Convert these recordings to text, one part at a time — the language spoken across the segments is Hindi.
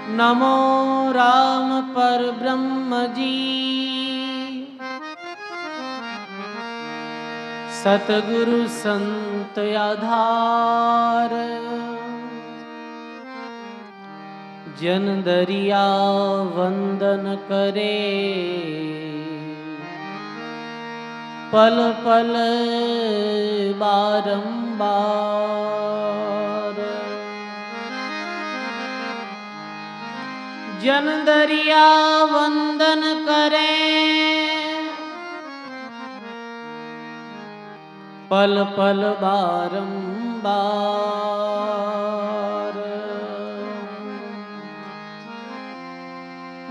नमो राम पर ब्रह्म जी। सतगुरु संत आधार, जन दरिया वंदन करे। पल पल बारंबार, जन दरिया वंदन करें। पल पल बारंबार,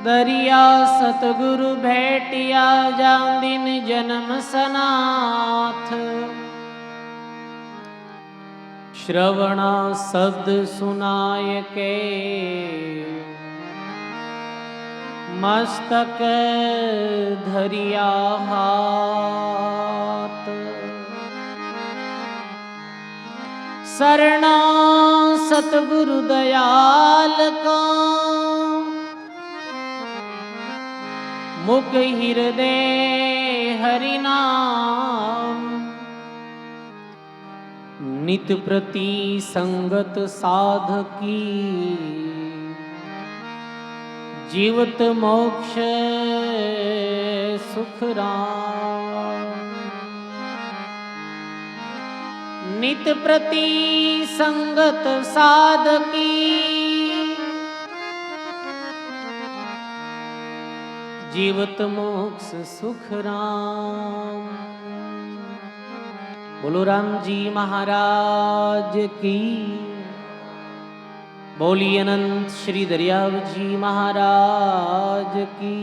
दरिया सतगुरु भेटिया जान दिन जन्म सनाथ। श्रवणा शब्द सुनाय के, मस्तक धरिया हाथ। शरणा सतगुरु दयाल को, मुख हृदय हरि नाम। नित प्रति संगत साधकी, जीवत मोक्ष सुख राम। नित प्रति संगत साधकी, जीवत मोक्ष सुख राम। बोलो राम जी महाराज की, बोली अनंत श्री दरियाव जी महाराज की।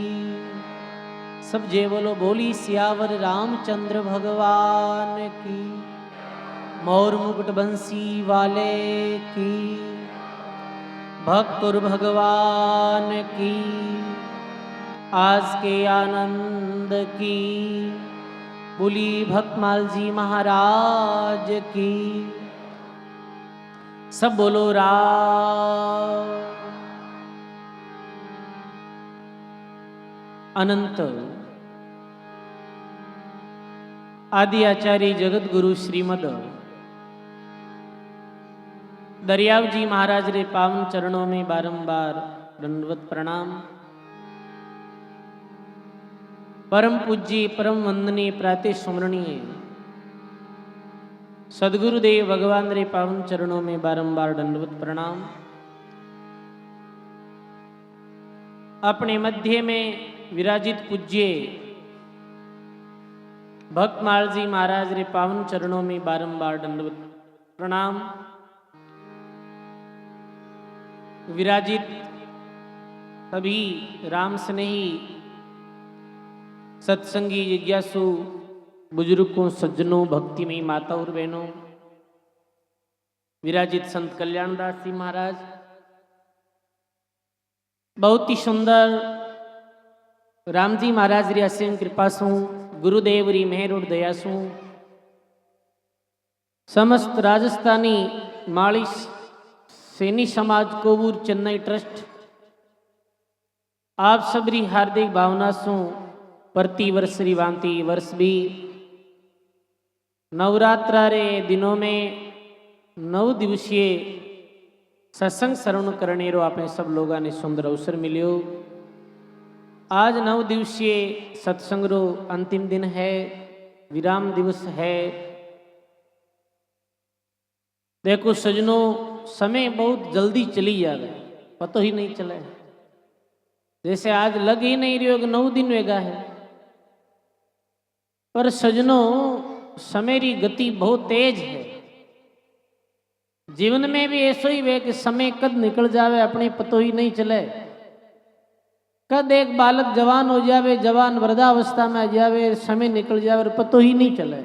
सब जे बोलो बोली सियावर रामचंद्र भगवान की। मोर मुकुट बंसी वाले की, भक्तुर भगवान की। आज के आनंद की, बोली भक्तमाल जी महाराज की। सब बोलो राम। अनंत आदि आचार्य जगत गुरु श्रीमद दरियाव जी महाराज रे पावन चरणों में बारंबार दंडवत प्रणाम। परम पूज्य परम वंदनीय प्रातः स्मरणीय सदगुरुदेव भगवान रे पावन चरणों में बारंबार दंडवत प्रणाम। अपने मध्य में विराजित पूज्य भक्तमाल जी महाराज रे पावन चरणों में बारंबार दंडवत प्रणाम। विराजित सभी राम स्नेही सत्संगी जिज्ञासु बुजुर्गों सज्जनों भक्तिमयी माता और बहनों, विराजित संत कल्याणदास जी महाराज, बहुत ही सुंदर राम जी महाराज री असीम कृपा सु, गुरुदेव री मेहर और दया सु, समस्त राजस्थानी माली सैनी समाज कोवूर चेन्नई ट्रस्ट आप सबरी हार्दिक भावना सु प्रति वर्ष री भांति वर्ष भी नवरात्रा रे दिनों में 9 दिवसीय सत्संग श्रवण करने रो आपने सब लोगों ने सुंदर अवसर मिलियो। आज 9 दिवसीय सत्संग रो अंतिम दिन है, विराम दिवस है। देखो सजनों, समय बहुत जल्दी चली जावे, पता ही नहीं चले। जैसे आज लग ही नहीं रही हो कि 9 दिन वेगा है, पर सजनों समय की गति बहुत तेज है। जीवन में भी ऐसा ही है कि समय कद निकल जावे अपने पतो ही नहीं चले। कद एक बालक जवान हो जावे, जवान वृद्धावस्था में आ जावे, समय निकल जावे और पतो ही नहीं चले।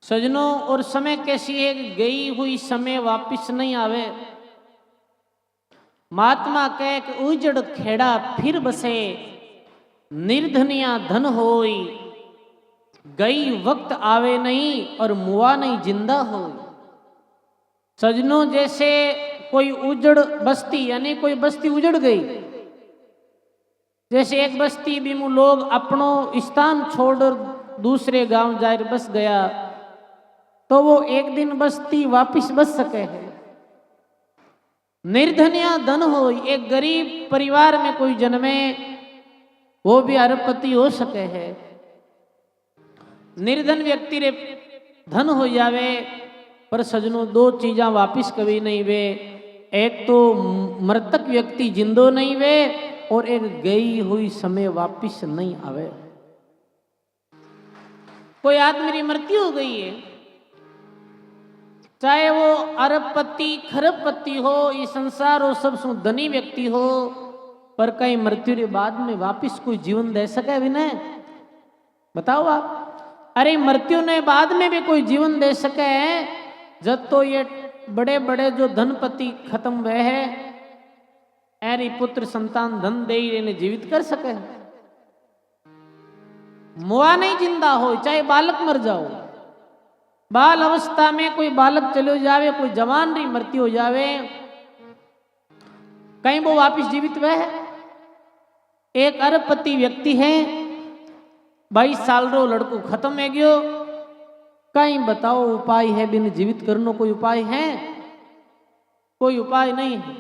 सजनों, और समय कैसी है कि गई हुई समय वापिस नहीं आवे। महात्मा कहे कि उजड़ खेड़ा फिर बसे, निर्धनिया धन होई। गई वक्त आवे नहीं और मुआ नहीं जिंदा हो। सजनों, जैसे कोई उजड़ बस्ती यानी कोई बस्ती उजड़ गई, जैसे एक बस्ती बीमू लोग अपनों स्थान छोड़कर दूसरे गांव जाकर बस गया, तो वो एक दिन बस्ती वापिस बस सके है। निर्धन या धन हो, एक गरीब परिवार में कोई जन्मे वो भी अरबपति हो सके है। निर्धन व्यक्ति रे धन हो जावे, पर सजनों दो चीजा वापिस कभी नहीं वे, एक तो मृतक व्यक्ति जिंदो नहीं वे और एक गई हुई समय वापिस नहीं आवे। कोई आदमी की मृत्यु हो गई है, चाहे वो अरबपति खरबपति हो, ये संसार हो सब सु धनी व्यक्ति हो, पर कहीं मृत्यु के बाद में वापिस कोई जीवन दे सके भी नहीं? बताओ आप। अरे मृत्यु ने बाद में भी कोई जीवन दे सके जब तो ये बड़े बड़े जो धनपति खत्म हुए है, ऐरी पुत्र संतान धन दे इन्हें जीवित कर सके। मुआ नहीं जिंदा हो, चाहे बालक मर जाओ, बाल अवस्था में कोई बालक चले जावे, कोई जवान री मृत्यु हो जावे, कहीं वो वापिस जीवित हुए है। एक अरबपति व्यक्ति है, 22 साल रो लड़को खत्म है गयो, कहीं बताओ उपाय है बिन जीवित करनो? कोई उपाय है? कोई उपाय नहीं है।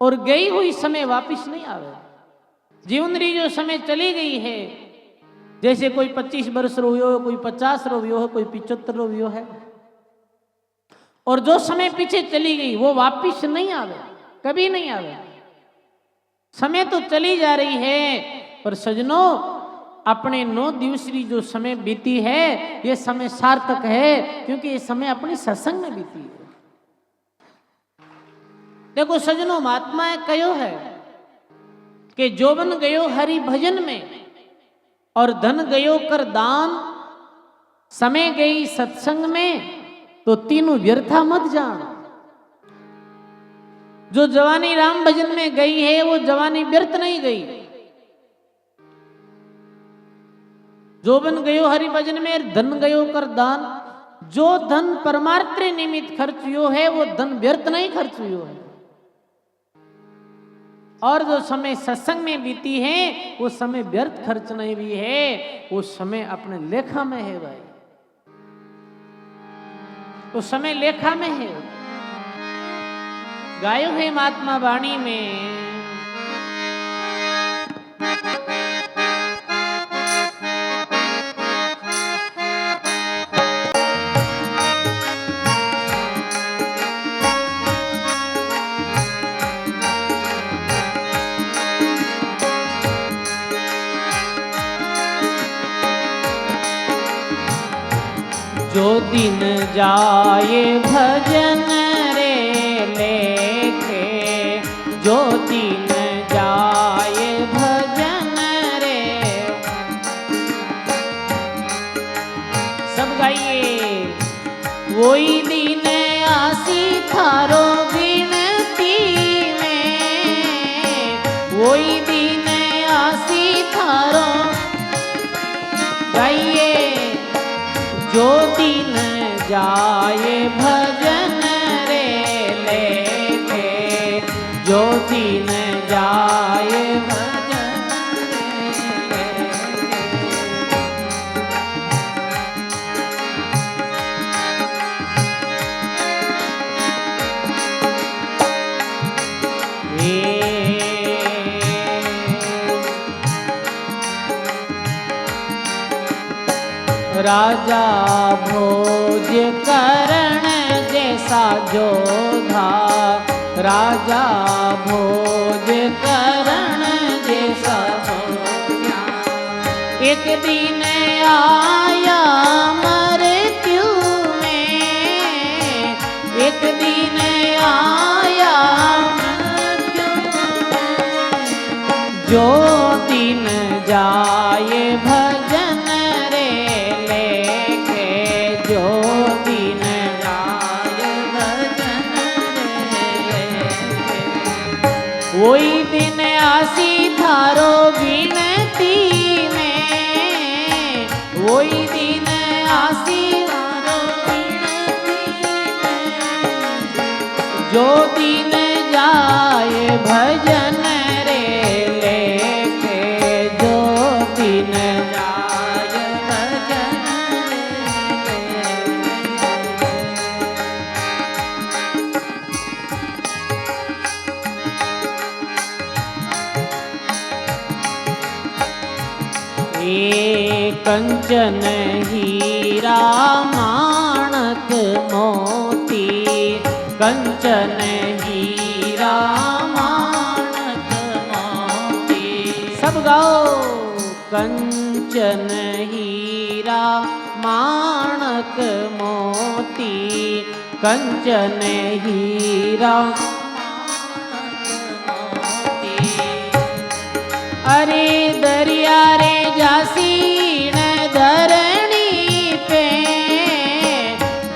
और गई हुई समय वापिस नहीं आवे। जीवन री जो समय चली गई है, जैसे कोई 25 वर्ष रो हो, कोई 50 रो हो, कोई 75 रो है, और जो समय पीछे चली गई वो वापिस नहीं आवे, कभी नहीं आवे। समय तो चली जा रही है, पर सजनों अपने 9 दिवसीय जो समय बीती है ये समय सार्थक है, क्योंकि ये समय अपनी सत्संग में बीती है। देखो सजनों, महात्माए कहो है कि जोबन गयो हरि भजन में और धन गयो कर दान, समय गई सत्संग में तो तीनों व्यर्था मत जान। जो जवानी राम भजन में गई है वो जवानी व्यर्थ नहीं गई। जोबन गयो हरि भजन में, धन गयो कर दान, जो धन परमार्थ निमित्त खर्च हुयो है वो धन व्यर्थ नहीं खर्च हुयो है। और जो समय सत्संग में बीती है वो समय व्यर्थ खर्च नहीं भी है, वो समय अपने लेखा में है भाई, वो समय लेखा में है। गायो है महात्मा वाणी में, जो दिन जाए भजन रे लेके, जो दिन जाए भजन रे, सब गाइए। वही दिन आसी थारो गिनती में, वही दिन आसी थारो, गाइए। जो दिन जाए भजन रे लेके, जो दिन जाए भजन रे राजा भोज करण जैसा जोधा, राजा भोज करण जैसा जोधा, एक दिन आया मृत्यु में, एक दिन आया मृत्यु में, जो दिन जाए भजन रे लेके, जो दिन जाए भजन रे लेके, वही दिन आसी थारो गिनती में, वही दिन आसी थारो गिनती में, जो दिन जाए भजन रे लेके, जो दिन जाए भजन रे। ए कंचन हीरा माणक मोती, कंचन हीरा माणक मोती। सब गाओ। कंचन हीरा माणक मोती, कंचन हीरा माणक मोती। अरे दरिया रे जासीन धरणी पे,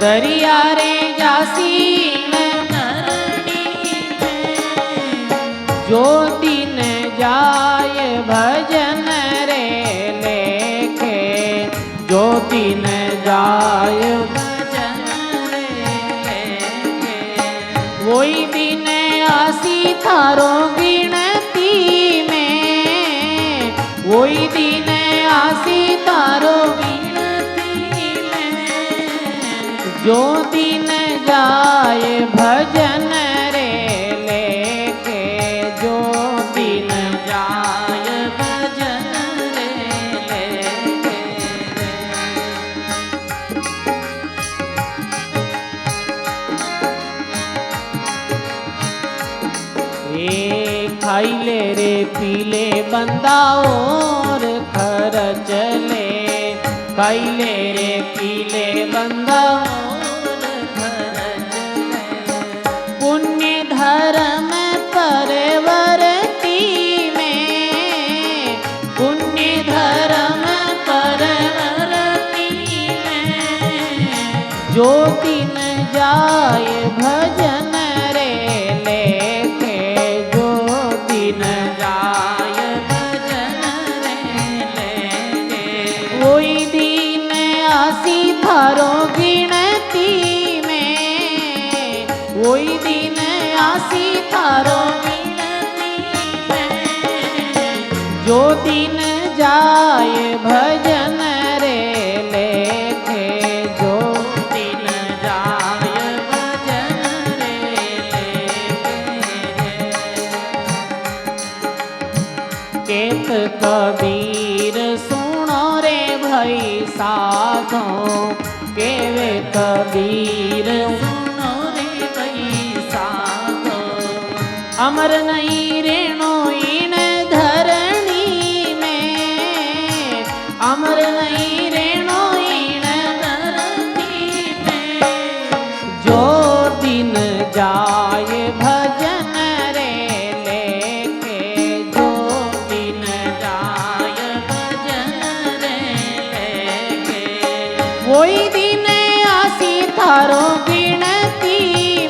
दरिया रे जासीन धरणी पे। जो दिन जाए भजन रे लेके, जो दिन जाए भजन रे लेके। वही दिन आसी थारो गिनती में, वही दिन आसी तारो गिनती में। जो दिन जाए भजन रे लेके, जो दिन जाए भजन रे लेके। ए खाई ले रे पीले बंदा और खर्च ले, खाई ले रे पीले बंदा और खर्च ले। पुण्य धर्म परवर्ती में, पुण्य धर्म परवर्ती में। जो दिन जाए भजन रे लेके, जो दिन जाए भजन रे लेके। वही दिन आसी थारो गिनती में, वही दिन आसी थारो गिनती में। जो दिन जाए भजन रे लेके, जो दिन जाए भजन रे लेके। केत कबीर सुनो रे भई साधो, केवे कबीर सुनो रे भई साधो। अमर नहीं रेणो इन धरणी में, अमर नहीं रेणो इन धरणी में। जो दिन जाए भजन रे लेके, जो दिन जाए भजन रे लेके। वही दिन आसी थारो गिनती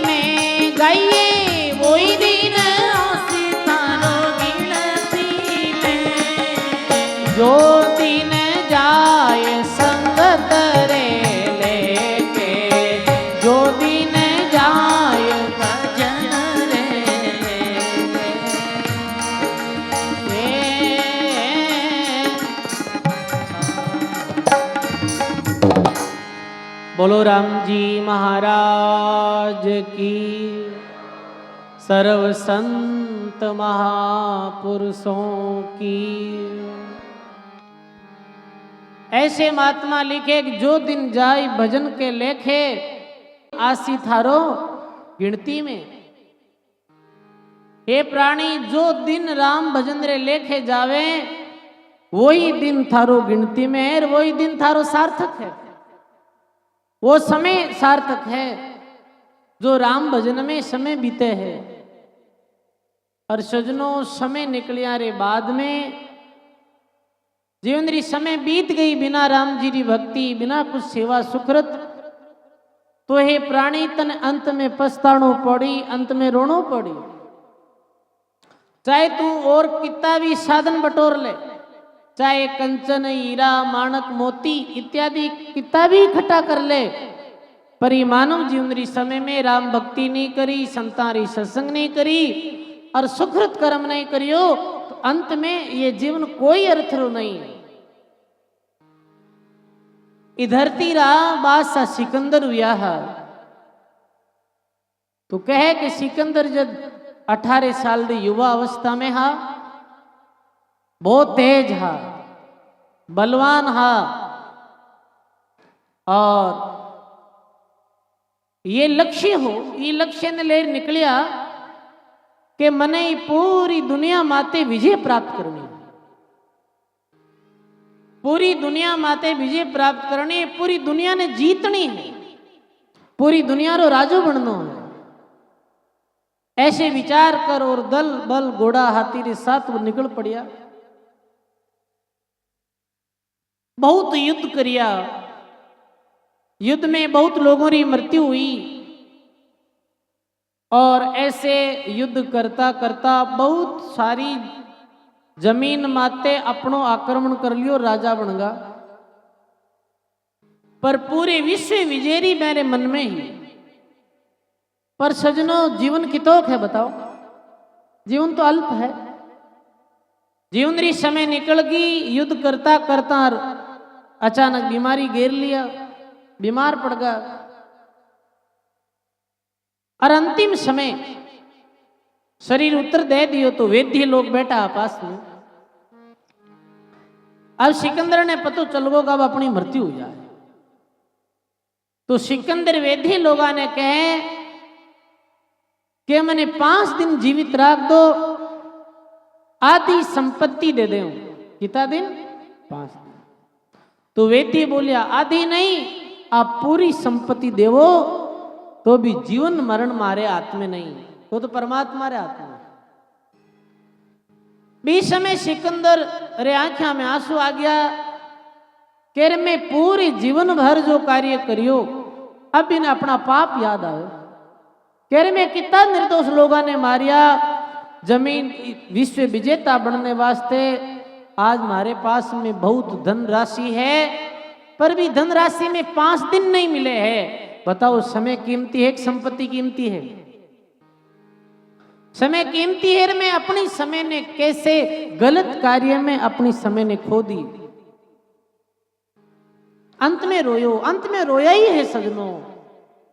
में। गाइए वही दिन आसी थारो गिनती में। जो दिन जाए संगत रे लेके, जो दिन जाए भजन रे लेके। बोलो राम जी महाराज की, सर्व संत महापुरुषों की। ऐसे महात्मा लिखे कि जो दिन जाए भजन के लेखे, आसी थारो गिनती में। हे प्राणी, जो दिन राम भजन रे लेखे जावे, वही दिन थारो गिनती में है, वही दिन थारो सार्थक है। वो समय सार्थक है जो राम भजन में समय बीते है। और सजनों, समय निकलिया रे बाद में जीवन री समय बीत गई बिना राम जी री भक्ति, बिना कुछ सेवा सुकृत, तो हे प्राणी तन अंत में पछताणो पड़ी, अंत में रोनो पड़ी। चाहे तू और कितना भी साधन बटोर ले, चाहे कंचन हीरा माणक मोती इत्यादि कितना भी इकट्ठा कर ले, पर ये मानव जीवन री समय में राम भक्ति नहीं करी, संतारी सत्संग नहीं करी और सुकृत कर्म नहीं करियो तो अंत में ये जीवन कोई अर्थ रो नहीं। इधर तीरा बादशाह सिकंदर हुआ है तो कहे कि सिकंदर जब 18 साल की युवा अवस्था में हा, बहुत तेज हा, बलवान हा और ये लक्ष्य हो, ये लक्ष्य ने ले निकलिया कि मने पूरी दुनिया माते विजय प्राप्त करनी, पूरी दुनिया माते विजय प्राप्त करनी, पूरी दुनिया ने जीतनी है, पूरी दुनिया रो राजू बनना है। ऐसे विचार कर और दल बल घोड़ा हाथी के साथ वो निकल पड़िया। बहुत युद्ध करिया, युद्ध में बहुत लोगों की मृत्यु हुई और ऐसे युद्ध करता करता बहुत सारी जमीन माते अपनो आक्रमण कर लियो, राजा बन गा। पर पूरे विश्व विजेरी मेरे मन में ही। पर सजनों जीवन कितोक है बताओ, जीवन तो अल्प है। जीवन री समय निकल गई, युद्ध करता करता अचानक बीमारी घेर लिया, बीमार पड़ गया और अंतिम समय शरीर उत्तर दे दियो तो वैद्य लोग बैठा पास में। अब सिकंदर ने पता चल गो अब अपनी मृत्यु हो जाए तो सिकंदर वैद्य लोगा ने कहे कि मैंने 5 दिन जीवित रख दो, आधी संपत्ति दे दे। कितना दिन? 5 दिन। तो वैद्य बोलिया आधी नहीं, आप पूरी संपत्ति देवो तो भी जीवन मरण मारे हाथ में नहीं, तो परमात्मा रे हाथ में। बीच समय सिकंदर रे आंखा में आंसू आ गया कह रहे मैं पूरे जीवन भर जो कार्य करियो अब इन्हें अपना पाप याद आए। कह रहे मैं कितना निर्दोष लोगों ने मारिया, जमीन विश्व विजेता बनने वास्ते आज हमारे पास में बहुत धन राशि है पर भी धन राशि में 5 दिन नहीं मिले हैं। बताओ समय कीमती है, एक संपत्ति कीमती है, समय कीमती है। मैं अपनी समय ने कैसे गलत कार्य में अपनी समय ने खो दी। अंत में रोयो, अंत में रोया ही है सजनों।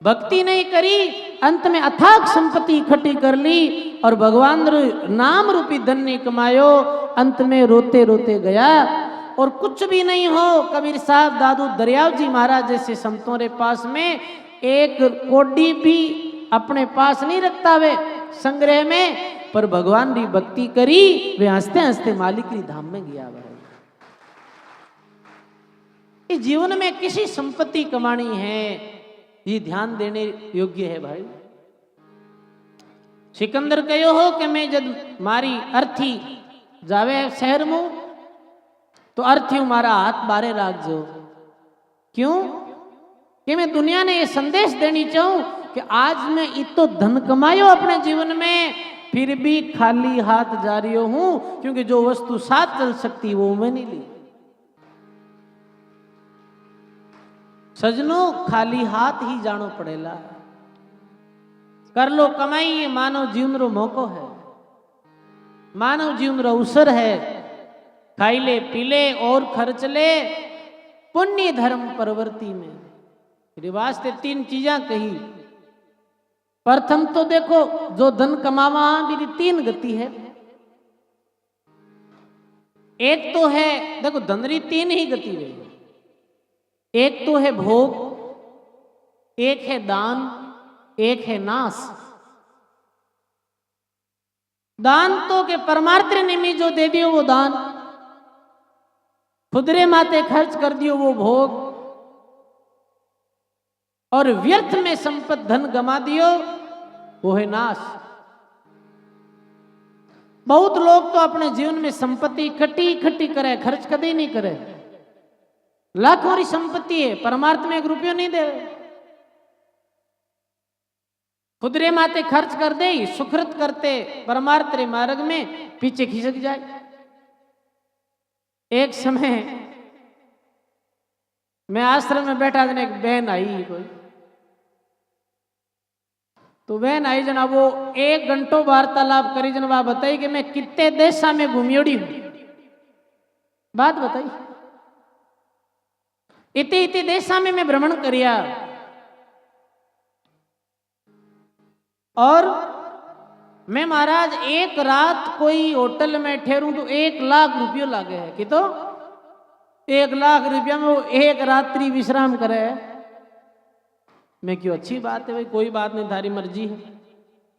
भक्ति नहीं करी, अंत में अथाक संपत्ति इकट्ठी कर ली और भगवान नाम रूपी धन नहीं कमायो, अंत में रोते रोते गया और कुछ भी नहीं हो। कबीर साहब दादू दरियाव जी महाराज जैसे संतों के पास में एक कोडी भी अपने पास नहीं रखता वे संग्रह में, पर भगवान की भक्ति करी, वे हंसते हंसते मालिक की धाम में गया। इस जीवन में किसी संपत्ति कमानी है ये ध्यान देने योग्य है भाई। सिकंदर कहो हो कि मैं जब मारी अर्थी जावे शहर में तो अर्थी मारा हाथ बारे राख जो। क्यों? कि मैं दुनिया ने ये संदेश देनी चाहूं कि आज मैं इतो धन कमायो अपने जीवन में फिर भी खाली हाथ जा रही हूं, क्योंकि जो वस्तु साथ चल सकती वो मैं नहीं ली। सजनों खाली हाथ ही जानो पड़ेला। कर लो कमाई, ये मानव जीवन रो मौको है, मानव जीवन रो अवसर है। खाई ले पी ले और खर्च ले पुण्य धर्म प्रवृत्ति में। वास्ते 3 चीजा कही। प्रथम तो देखो जो धन कमावा मेरी 3 गति है। एक तो है देखो धन री 3 ही गति है। एक तो है भोग, एक है दान, एक है नाश। दान तो के परमार्थ निमित्त जो दे दियो वो दान, खुदरे माते खर्च कर दियो वो भोग, और व्यर्थ में संपत्ति धन गमा दियो वो है नाश। बहुत लोग तो अपने जीवन में संपत्ति इकट्ठी करे, खर्च कभी नहीं करे। लाखों की संपत्ति है, परमार्थ में 1 रुपया नहीं दे, खुदरे माते खर्च कर दे, सुकृत करते परमार्थ रे मार्ग में पीछे खिसक जाए। एक समय मैं आश्रम में बैठा था, एक बहन आई कोई, तो बहन आई जना वो 1 घंटों वार्तालाप करी जन वह बताई कि मैं कितने देशा में घूमियोड़ी हूं। बात बताई इतने इतने देशा में मैं भ्रमण करिया और मैं महाराज एक रात कोई होटल में ठहरूं तो 1 लाख रुपये लागे है कि तो 1 लाख रुपया में वो एक रात्रि विश्राम करे है। मैं क्यों अच्छी बात है भाई, कोई बात नहीं, थारी मर्जी है।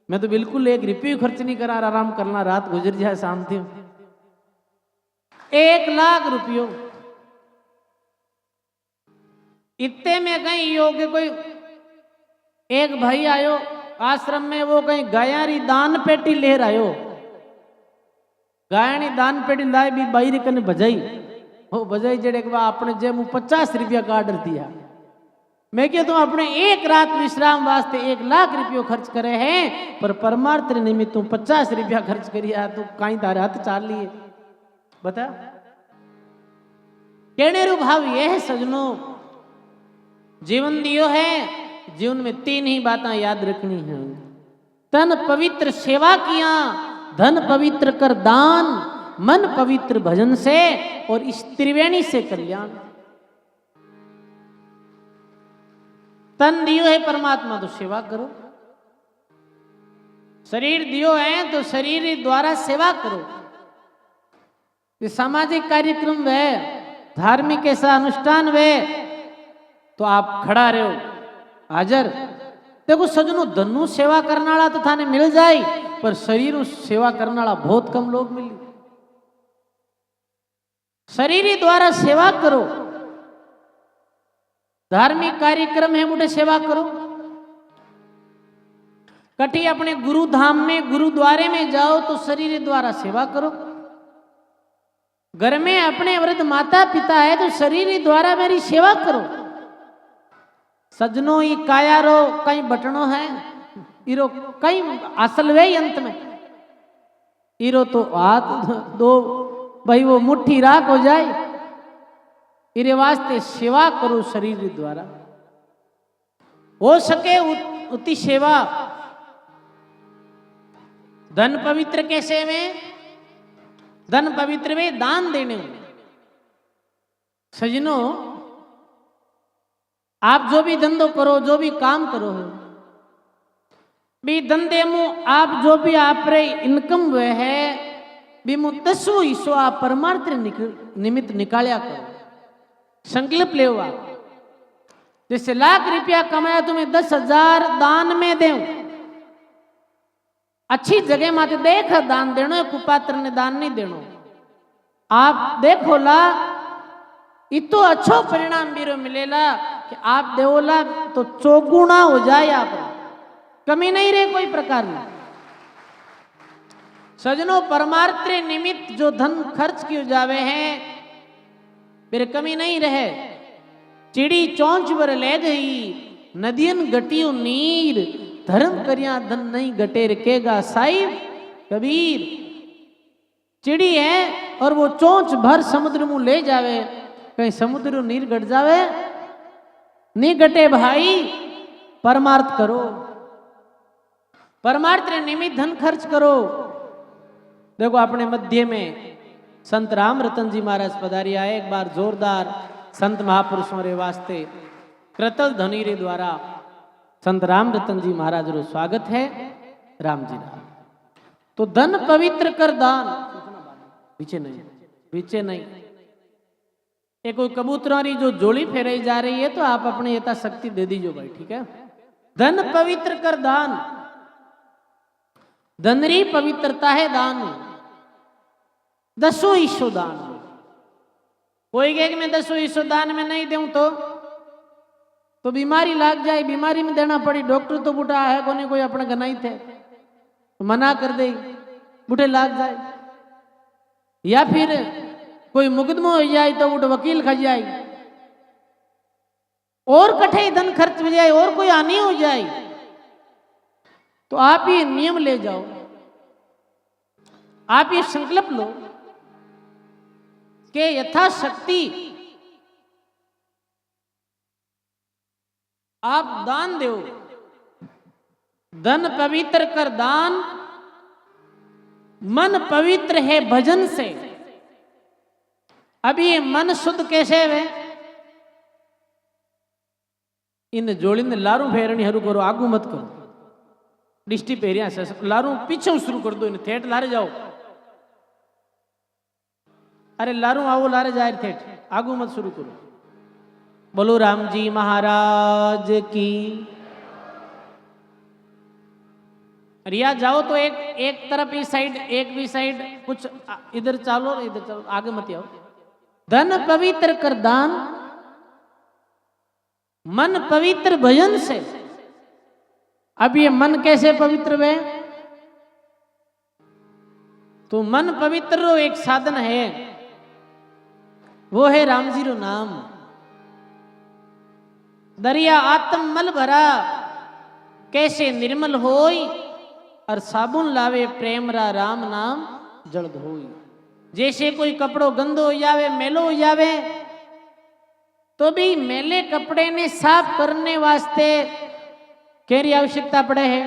मैं तो बिल्कुल 1 रुपये खर्च नहीं करा, आराम करना, रात गुजर जाए शांति। 1 लाख रुपयों इतने में कहीं योग्य कोई एक भाई आयो आश्रम में, वो कहीं गायारी दान पेटी ले आयो, गायनी दान पेटी लाए भी बाई कने बजाई, वो बजाई जेड़े के अपने जेब 50 रुपया का ऑर्डर दिया। मैं क्या तुम अपने 1 रात विश्राम वास्ते 1 लाख रुपये खर्च करे हैं, पर परमार्थ निमित्त तुम 50 रुपया खर्च करिया तो कहीं तारे हाथ चाल लिए। बता कहने रू भाव यह है सजनों, जीवन दियो है, जीवन में 3 ही बातें याद रखनी है। तन पवित्र सेवा किया, धन पवित्र कर दान, मन पवित्र भजन से, और इस त्रिवेणी से कल्याण। तन दियो है परमात्मा तो सेवा करो, शरीर दियो है तो शरीर द्वारा सेवा करो। ये सामाजिक कार्यक्रम वे, धार्मिक ऐसा अनुष्ठान वे, तो आप खड़ा रहो हाजर। देखो सजनों, धनु सेवा करने वाला तो थाने मिल जाए, पर शरीर सेवा करने वाला बहुत कम लोग मिले। शरीर द्वारा सेवा करो, धार्मिक कार्यक्रम है मुझे सेवा करो। कटी अपने गुरु धाम में, गुरुद्वारे में जाओ तो शरीर द्वारा सेवा करो। घर में अपने वृद्ध माता पिता है तो शरीर द्वारा मेरी सेवा करो। सजनों ये काया रो कहीं बटनो है, इरो कहीं असल वे अंत में इरो तो हाथ दो भाई वो मुट्ठी राख हो जाए। इरे वास्ते सेवा करो शरीर द्वारा, हो सके उतनी सेवा। धन पवित्र कैसे में, धन पवित्र में दान देने। सजनों आप जो भी धंधो करो, जो भी काम करो भी धंधे में आप जो भी आप रे इनकम हुए है भी मु 10वां हिस्सों आप परमार्थ निमित्त निकालिया करो। संकल्प ले हुआ जैसे लाख रुपया कमाया तुम्हें 10,000 दान में दे, अच्छी जगह माते देख दान देनो, कुपात्र ने दान नहीं देनो। आप देखो ला इतो अच्छो परिणाम बीरो मिलेला कि आप देवोला तो चौगुना हो जाए, आप कमी नहीं रहे कोई प्रकार में। सजनों परमार्थ निमित्त जो धन खर्च किए जावे हैं फिर कमी नहीं रहे। चिड़ी चौंच बर ले गई, नदियन गटियो नीर, धर्म करिया धन नहीं गटे रखेगा साहिब कबीर। चिड़ी है और वो चौंच भर समुद्र में ले जावे, कहीं समुद्र नीर घट जावे नहीं घटे। भाई परमार्थ करो, परमार्थ निमित्त धन खर्च करो। देखो अपने मध्य में संत राम रतन जी महाराज पधारिया है। एक बार जोरदार संत महापुरुषों रे वास्ते कृतल ध्वनि रे द्वारा संत राम रतन जी महाराज रो स्वागत है। राम जी राम। तो धन पवित्र कर दान, पीछे नहीं, पीछे नहीं। ये कोई कबूतरों री जो जोड़ी फेराई जा रही है तो आप अपने यथाशक्ति दे दीजिए भाई, ठीक है। धन पवित्र कर दान, धनरी पवित्रता है दान। 10वां हिस्सों दान। कोई कहे कि मैं 10वां हिस्सों दान में नहीं दूं तो बीमारी लग जाए, बीमारी में देना पड़ी। डॉक्टर तो बूढ़ा है कोने, कोई अपने गनाई थे तो मना कर दे, बूढ़े लग जाए। या फिर कोई मुकदमा हो जाए तो बूढ़े वकील खा जाए, और कठे धन खर्च हो जाए, और कोई हानि हो जाए तो आप ये नियम ले जाओ, आप ये संकल्प लो कि यथाशक्ति आप दान दो। धन पवित्र कर दान, मन पवित्र है भजन से। अब ये मन शुद्ध कैसे है? इन जोड़ी ने लारू फेरनी हरू करो, आगू मत करो। डिस्टी पेरिया से लारू पीछे शुरू कर दो, इन थेट लारे जाओ। अरे लारू आओ लारे जाए थेट, आगू मत शुरू करो। बोलो राम जी महाराज की। रिया जाओ तो एक तरफ ही साइड, एक भी साइड, कुछ इधर चलो इधर चलो, आगे मत आओ। धन पवित्र कर दान, मन पवित्र भजन से। अब ये मन कैसे पवित्र वे? तो मन पवित्र रो एक साधन है, वो है राम जी रो नाम। दरिया आत्म मल भरा कैसे निर्मल होई, और साबुन लावे प्रेम रा राम नाम जल धोई। जैसे कोई कपड़ो गंदो हो जावे, मेलो हो जावे, तो भी मेले कपड़े ने साफ करने वास्ते केरी आवश्यकता पड़े है?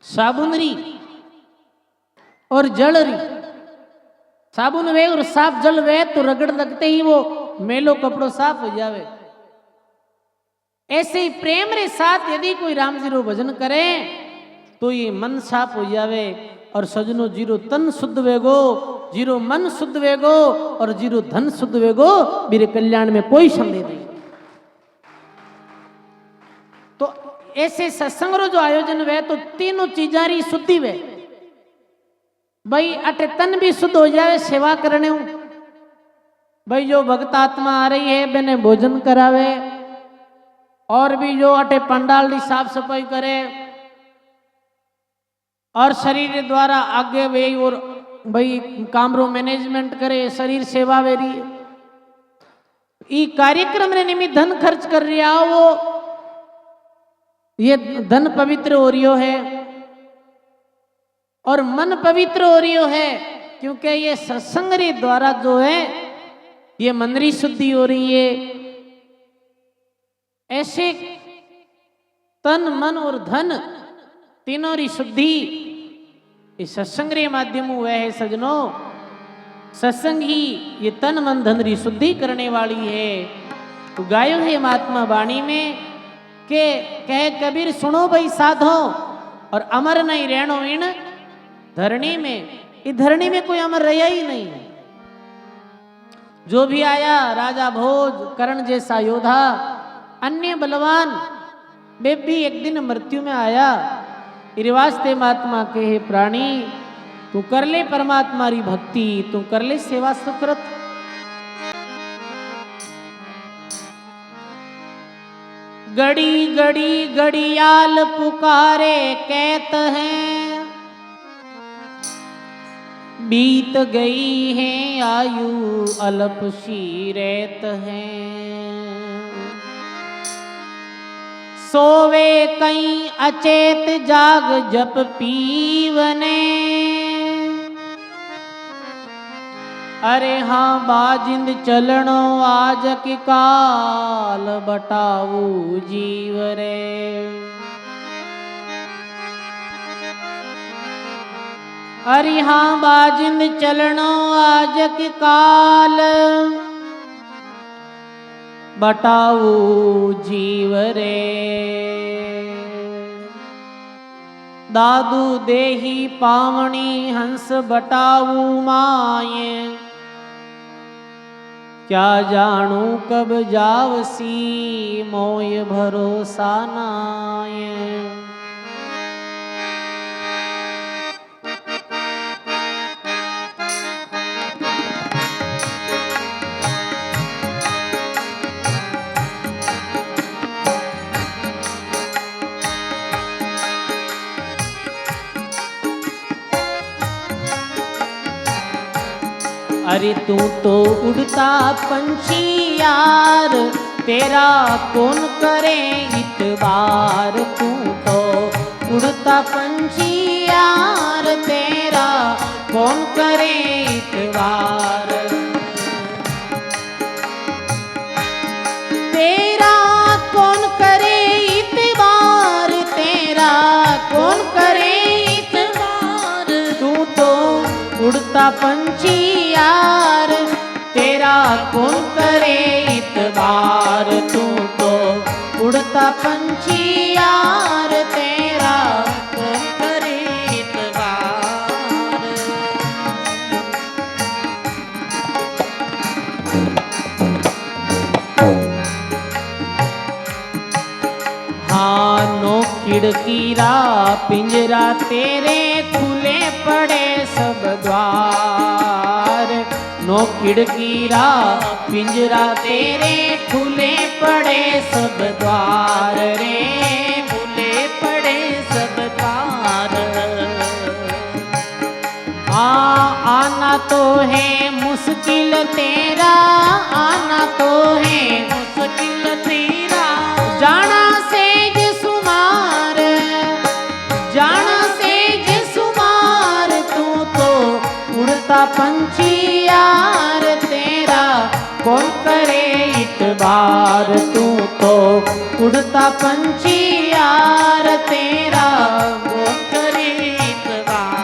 साबुन री और जल री। साबुन वे और साफ जल वे तो रगड़ लगते ही वो मेलो कपड़ो साफ हो जावे। ऐसे ही प्रेम रे साथ यदि कोई राम जी रो भजन करे तो ये मन साफ हो जावे। और सजनो जीरो तन शुद्ध वेगो, जीरो मन शुद्ध वेगो और जीरो धन शुद्ध वेगो, मेरे कल्याण में कोई संदेह नहीं। तो ऐसे सत्संग रो जो आयोजन वे तो तीनों चीजा री शुद्धि वे। भाई अटे तन भी शुद्ध हो जावे सेवा करने हूं। भाई जो भक्त आत्मा आ रही है मैंने भोजन करावे, और भी जो अटे पंडाल की साफ सफाई करे, और शरीर के द्वारा आगे वे और भाई कामरो मैनेजमेंट करे, शरीर सेवा वेरी ई कार्यक्रम रे निमित्त धन खर्च कर रहा वो, ये धन पवित्र हो रियो है और मन पवित्र हो रियो है। क्योंकि ये सत्संग रे द्वारा जो है ये मन री शुद्धि हो रही है। ऐसे तन मन और धन तीनों री शुद्धि इस सत्संग रे माध्यम हुआ है। सजनों, सत्संग ही ये तन मन धन री शुद्धि करने वाली है। तो गायो है महात्मा वाणी में के कहे कबीर सुनो भाई साधो, और अमर नहीं रहनो इन धरणी में। इस धरणी में कोई अमर रहा ही नहीं। जो भी आया राजा भोज, कर्ण जैसा योद्धा, अन्य बलवान, वे भी एक दिन मृत्यु में आया। वास्ते महात्मा के हे प्राणी, तू कर ले परमात्मा री भक्ति, तू कर ले सेवा सुकृत। गड़ी गड़ी गड़ियाल पुकारे कहत हैं, बीत गई है आयु अल्प सी रहत हैं। सोवे कहीं अचेत जाग जप पीवने, अरे हाँ बाजिंद चलनो आज की काल बटाऊ जीव रे। अरे हाँ बाजिंद चलनो आज की काल बटाऊ जीव रे। दादू देही पावनी हंस बटाऊ माये, क्या जानू कब जावसी मोय भरोसा नाये। अरे तू तो उड़ता पंछी यार, तेरा कौन करे इतबार। तू तो उड़ता पंछी यार, तेरा कौन करे इतबार। तेरा कौन करे इतबार, उड़ता पंछी यार तेरा कौन करे इतबार। तू तो उड़ता पंछी यार तेरा कौन करे इतबार। हाँ नो खिड़कीरा पिंजरा तेरे खुले पड़े सब द्वार। नो खिड़कीरा पिंजरा तेरे खुले पड़े सब द्वार रे खुले पड़े सब द्वार। आना तो है मुश्किल तेरा आना तो है मुश्किल तेरा। जाना सेज सुमार जाना सेज सुमार। तू तो उड़ता पंछी यार तेरा कौन करे इतबार। तू तो उड़ता पंछी यार तेरा कौन करे इतबार।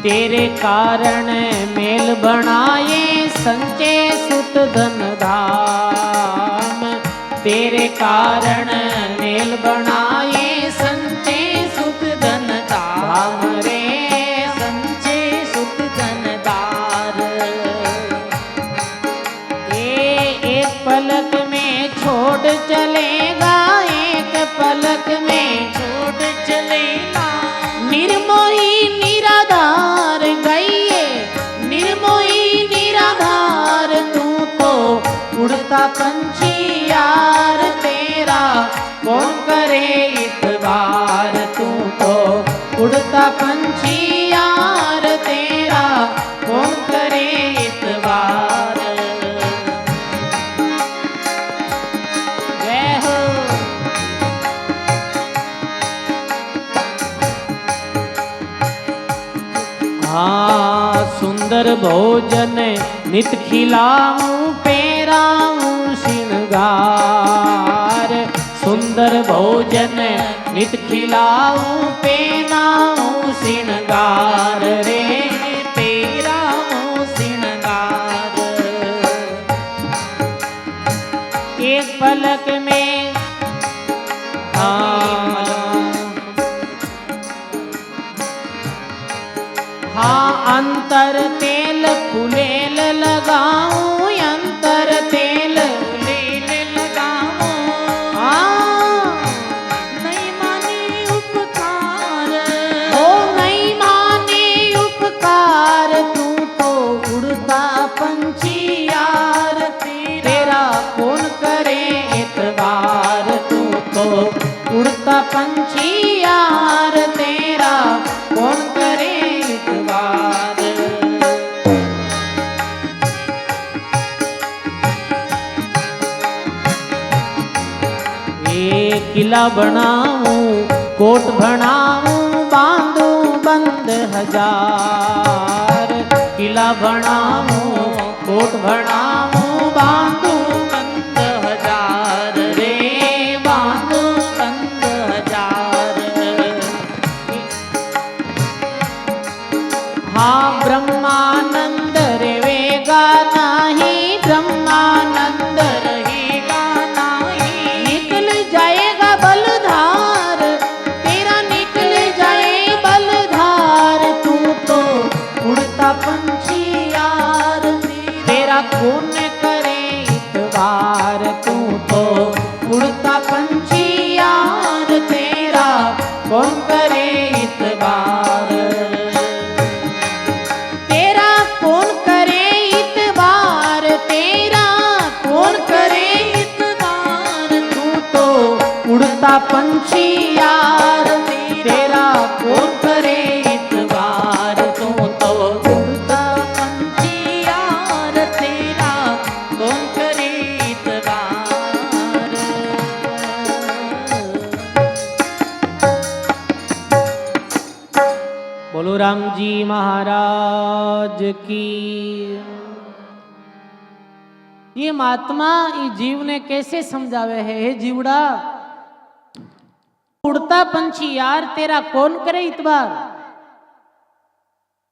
तेरे कारण मेल बनाए संचे सुत धन धाम। तेरे कारण मेल बनाए संचे सुत धन धाम रे संचे सुत धन धार। एक पलक में छोड़ चलेगा एक पलक में छोड़ चलेगा। निर्मोही निराधार गईए निर्मोही निराधार। तू तो उड़ता पंछी यार तेरा कौन करे इतबार। तू तो उड़ता पंछी यार तेरा कौन करे इतबार। जय हो। हाँ सुंदर भोजन नित खिलाऊं पेराऊं श्रृंगार। सुंदर भोजन नित खिलाऊं पेराऊं श्रृंगार रे पेराऊं श्रृंगार। एक पलक में हाँ अंतर तेल कुलेल लगाऊं अंतर तेल कुलेल लगाऊं। नहीं माने उपकार ओ नहीं माने उपकार। तू तो उड़ता पंछी यार तेरा कौन करे इतबार। तू तो उड़ता पंछी यार तेरा कौन करे इतबार। एक किला बनाऊं कोट बनाऊं बांधूं बंद हजार। किला बनाऊं कोट बनाऊं बांधूं बंद हजार रे बांधूं बंद हजार। हाँ ब्रह्मानंद रहेगा नहीं ब्रह्मानंद रहेगा नहीं। निकल जाएगा बलधार तेरा निकल जाए बलधार। तू तो उड़ता पंछी यार तेरा कौन करे इतबार। तू तो उड़ता पंछी यार तेरा कौन करे इतबार। तेरा कौन करे इतबार तेरा कौन करे इतबार। तू तो उड़ता पंछी यार तेरा कौन करे इतबार। तू तो उड़ता पंछी यार तेरा कौन करे इतबार। बोलो राम जी महाराज की। ये महात्मा ये जीव ने कैसे समझावे है, हे जीवड़ा उड़ता पंछी यार तेरा कौन करे इतबार।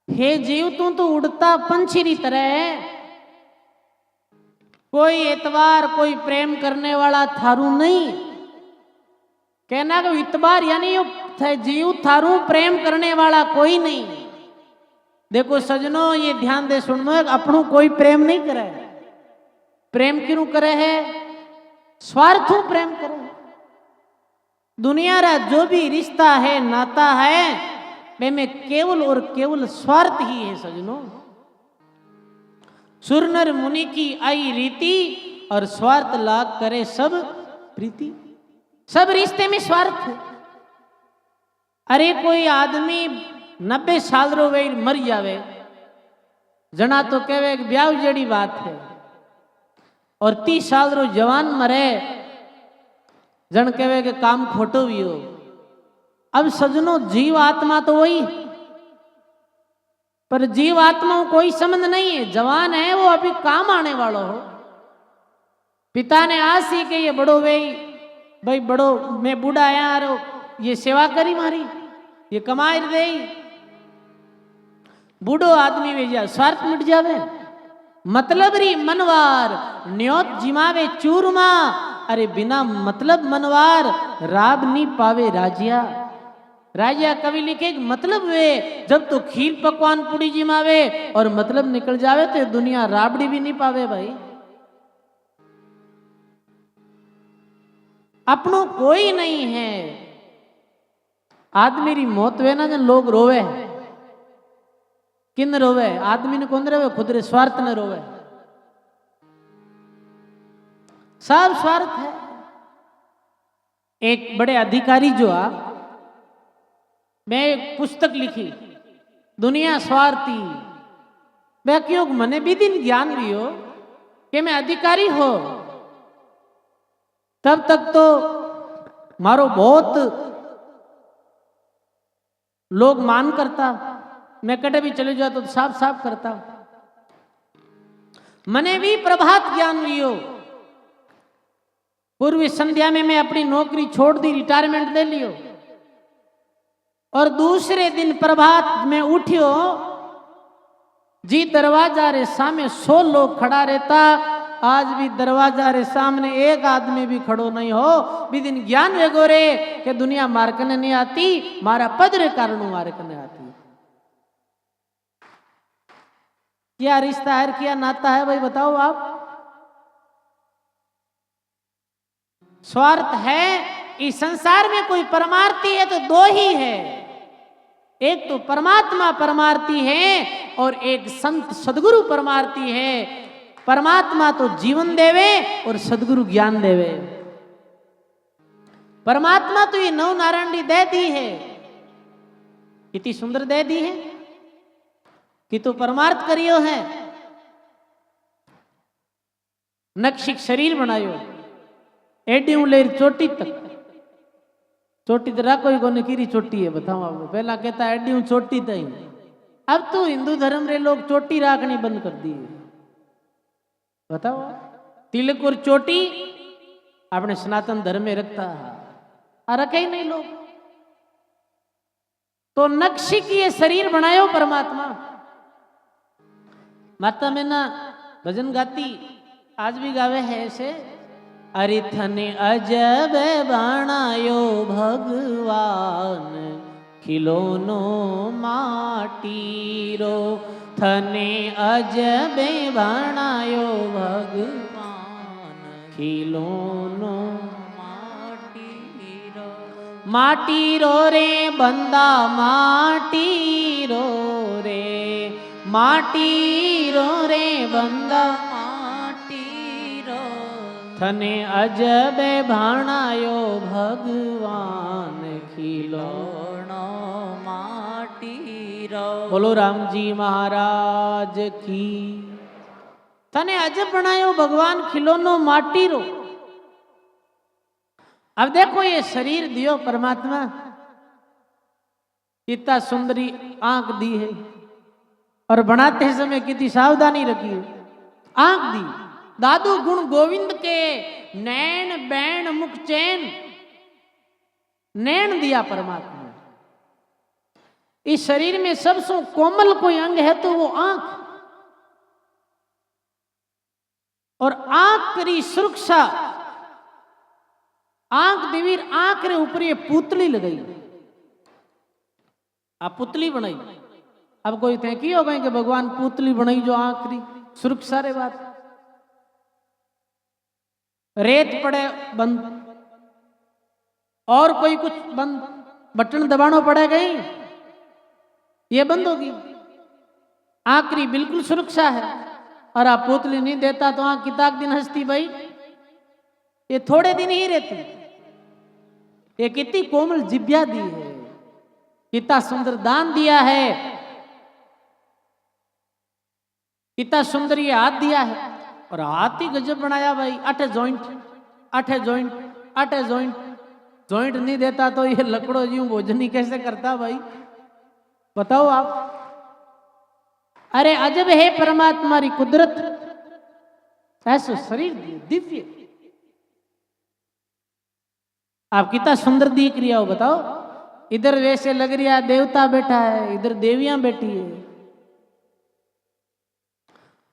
हे जीव तू तो उड़ता पंछी की तरह है, कोई एतबार कोई प्रेम करने वाला थारू नहीं। कहना कि इतबार यानी जीव थारू प्रेम करने वाला कोई नहीं। देखो सजनों ये ध्यान दे सुनो, अपनों कोई प्रेम नहीं करे। प्रेम क्यों करे है? स्वार्थों प्रेम करे। दुनिया रा जो भी रिश्ता है नाता है वे में केवल और केवल स्वार्थ ही है सजनों। सुर नर मुनि की आई रीति और स्वार्थ लाग करे सब प्रीति। सब रिश्ते में स्वार्थ है। अरे कोई आदमी 90 साल रो वे मर जावे जना तो कहे ब्याह जड़ी बात है, और 30 साल रो जवान मरे जन कहे कि काम खोटो भी हो। अब सजनों जीव आत्मा तो वही, पर जीव आत्मा को कोई संबंध नहीं है। जवान है वो अभी काम आने वाला हो। पिता ने आस ही के ये बड़ो भाई बड़ो मैं बूढ़ा आया रो ये सेवा करी मारी ये कमाई दे। बूढ़ो आदमी वे जा स्वार्थ मिट जावे। मतलब री मनवार न्योत जिमावे चूरमा। अरे बिना मतलब मनवार राब नहीं पावे राजिया। राजिया कवि लिखे मतलब वे जब तो खीर पकवान पूड़ी जिमावे और मतलब निकल जावे तो दुनिया राबड़ी भी नहीं पावे भाई। अपनों कोई नहीं है। आदमी री मौत वे ना जन लोग रोवे, किन रोवे? आदमी ने कौन रोवे? खुद रे स्वार्थ ने रोवे। सब स्वार्थ है। एक बड़े अधिकारी जो आ मैं एक पुस्तक लिखी दुनिया स्वार्थी। मैं क्यों मने भी दिन ज्ञान भी हो कि मैं अधिकारी हो तब तक तो मारो बहुत लोग मान करता। मैं कटे भी चले जाता तो साफ साफ करता। मने भी प्रभात ज्ञान लियो। पूर्वी संध्या में मैं अपनी नौकरी छोड़ दी, रिटायरमेंट ले लियो, और दूसरे दिन प्रभात में उठियो जी दरवाजा रे सामने 100 लोग खड़ा रहता। आज भी दरवाजा रे सामने एक आदमी भी खड़ो नहीं हो। भी दिन ज्ञान वे गोरे कि दुनिया मारकने नहीं आती, मारा पद रे कारण मारकने आती। क्या रिश्ता है, क्या नाता है भाई बताओ आप? स्वार्थ है। इस संसार में कोई परमार्थी है तो दो ही है, एक तो परमात्मा परमार्थी है और एक संत सदगुरु परमार्थी है। परमात्मा तो जीवन देवे और सदगुरु ज्ञान देवे। परमात्मा तो ये नव नारायणी दे दी है, कितनी सुंदर दे दी है कि तो परमार्थ करियो है। नक्शिक शरीर बनायो एडी उलेर चोटी तक। चोटी तो कोई को निकीरी चोटी है बताओ आपको। पहला कहता एडी चोटी तई। अब तो हिंदू धर्म रे लोग चोटी राखनी बंद कर दी है। बताओ तिलक और चोटी अपने सनातन धर्म में रखता है, रखे ही नहीं लोग। तो नक्शी की ये शरीर बनायो परमात्मा। माता में ना भजन गाती आज भी गावे है ऐसे। अरे थने अजब बनायो भगवान खिलौनो माटी रो। थने अजबे बनायो भगवान खिलौनो माटी रो। माटी रो रे बंदा माटी रो रे। माटी रो रे बंदा माटी रो। थने अजबे भाणायो भगवान खिलौनो माटी रो। बोलो राम जी महाराज की। तने अजब बनायो भगवान खिलौनो माटी रो। अब देखो ये शरीर दियो परमात्मा, इतना सुंदरी आंख दी है और बनाते समय कितनी सावधानी रखी है। आंख दी दादू गुण गोविंद के, नैन बैण मुख चैन, नैन दिया परमात्मा। इस शरीर में सबसे कोमल कोई अंग है तो वो आंख, और आंख करी सुरक्षा। आंख देवीर आंख रे ऊपर ये पुतली लगाई, आप पुतली बनाई। अब कोई थे की हो गए कि भगवान पुतली बनाई जो आंख री सुरक्षा रे बात। रेत पड़े बंद, और कोई कुछ बंद, बटन दबाना पड़े गई ये बंद होगी। आंख री बिल्कुल सुरक्षा है, और आप पुतली नहीं देता तो आंख किताक दिन हंसती भाई, ये थोड़े दिन ही रहती। ये कितनी कोमल जिब्या दी है, कितना सुंदर दान दिया है, कितना सुंदर ये हाथ दिया है। और हाथ ही गजब बनाया भाई, 8 जॉइंट, 8 जॉइंट, 8 जॉइंट। जॉइंट नहीं देता तो ये लकड़ो जी भोजन ही कैसे करता भाई, बताओ आप। अरे अजब है परमात्मा री कुदरत, ऐसा शरीर दिव्य। आप कितना सुंदर दिख रही हो बताओ। इधर वैसे लग रहा देवता बैठा है, इधर देवियां बैठी है।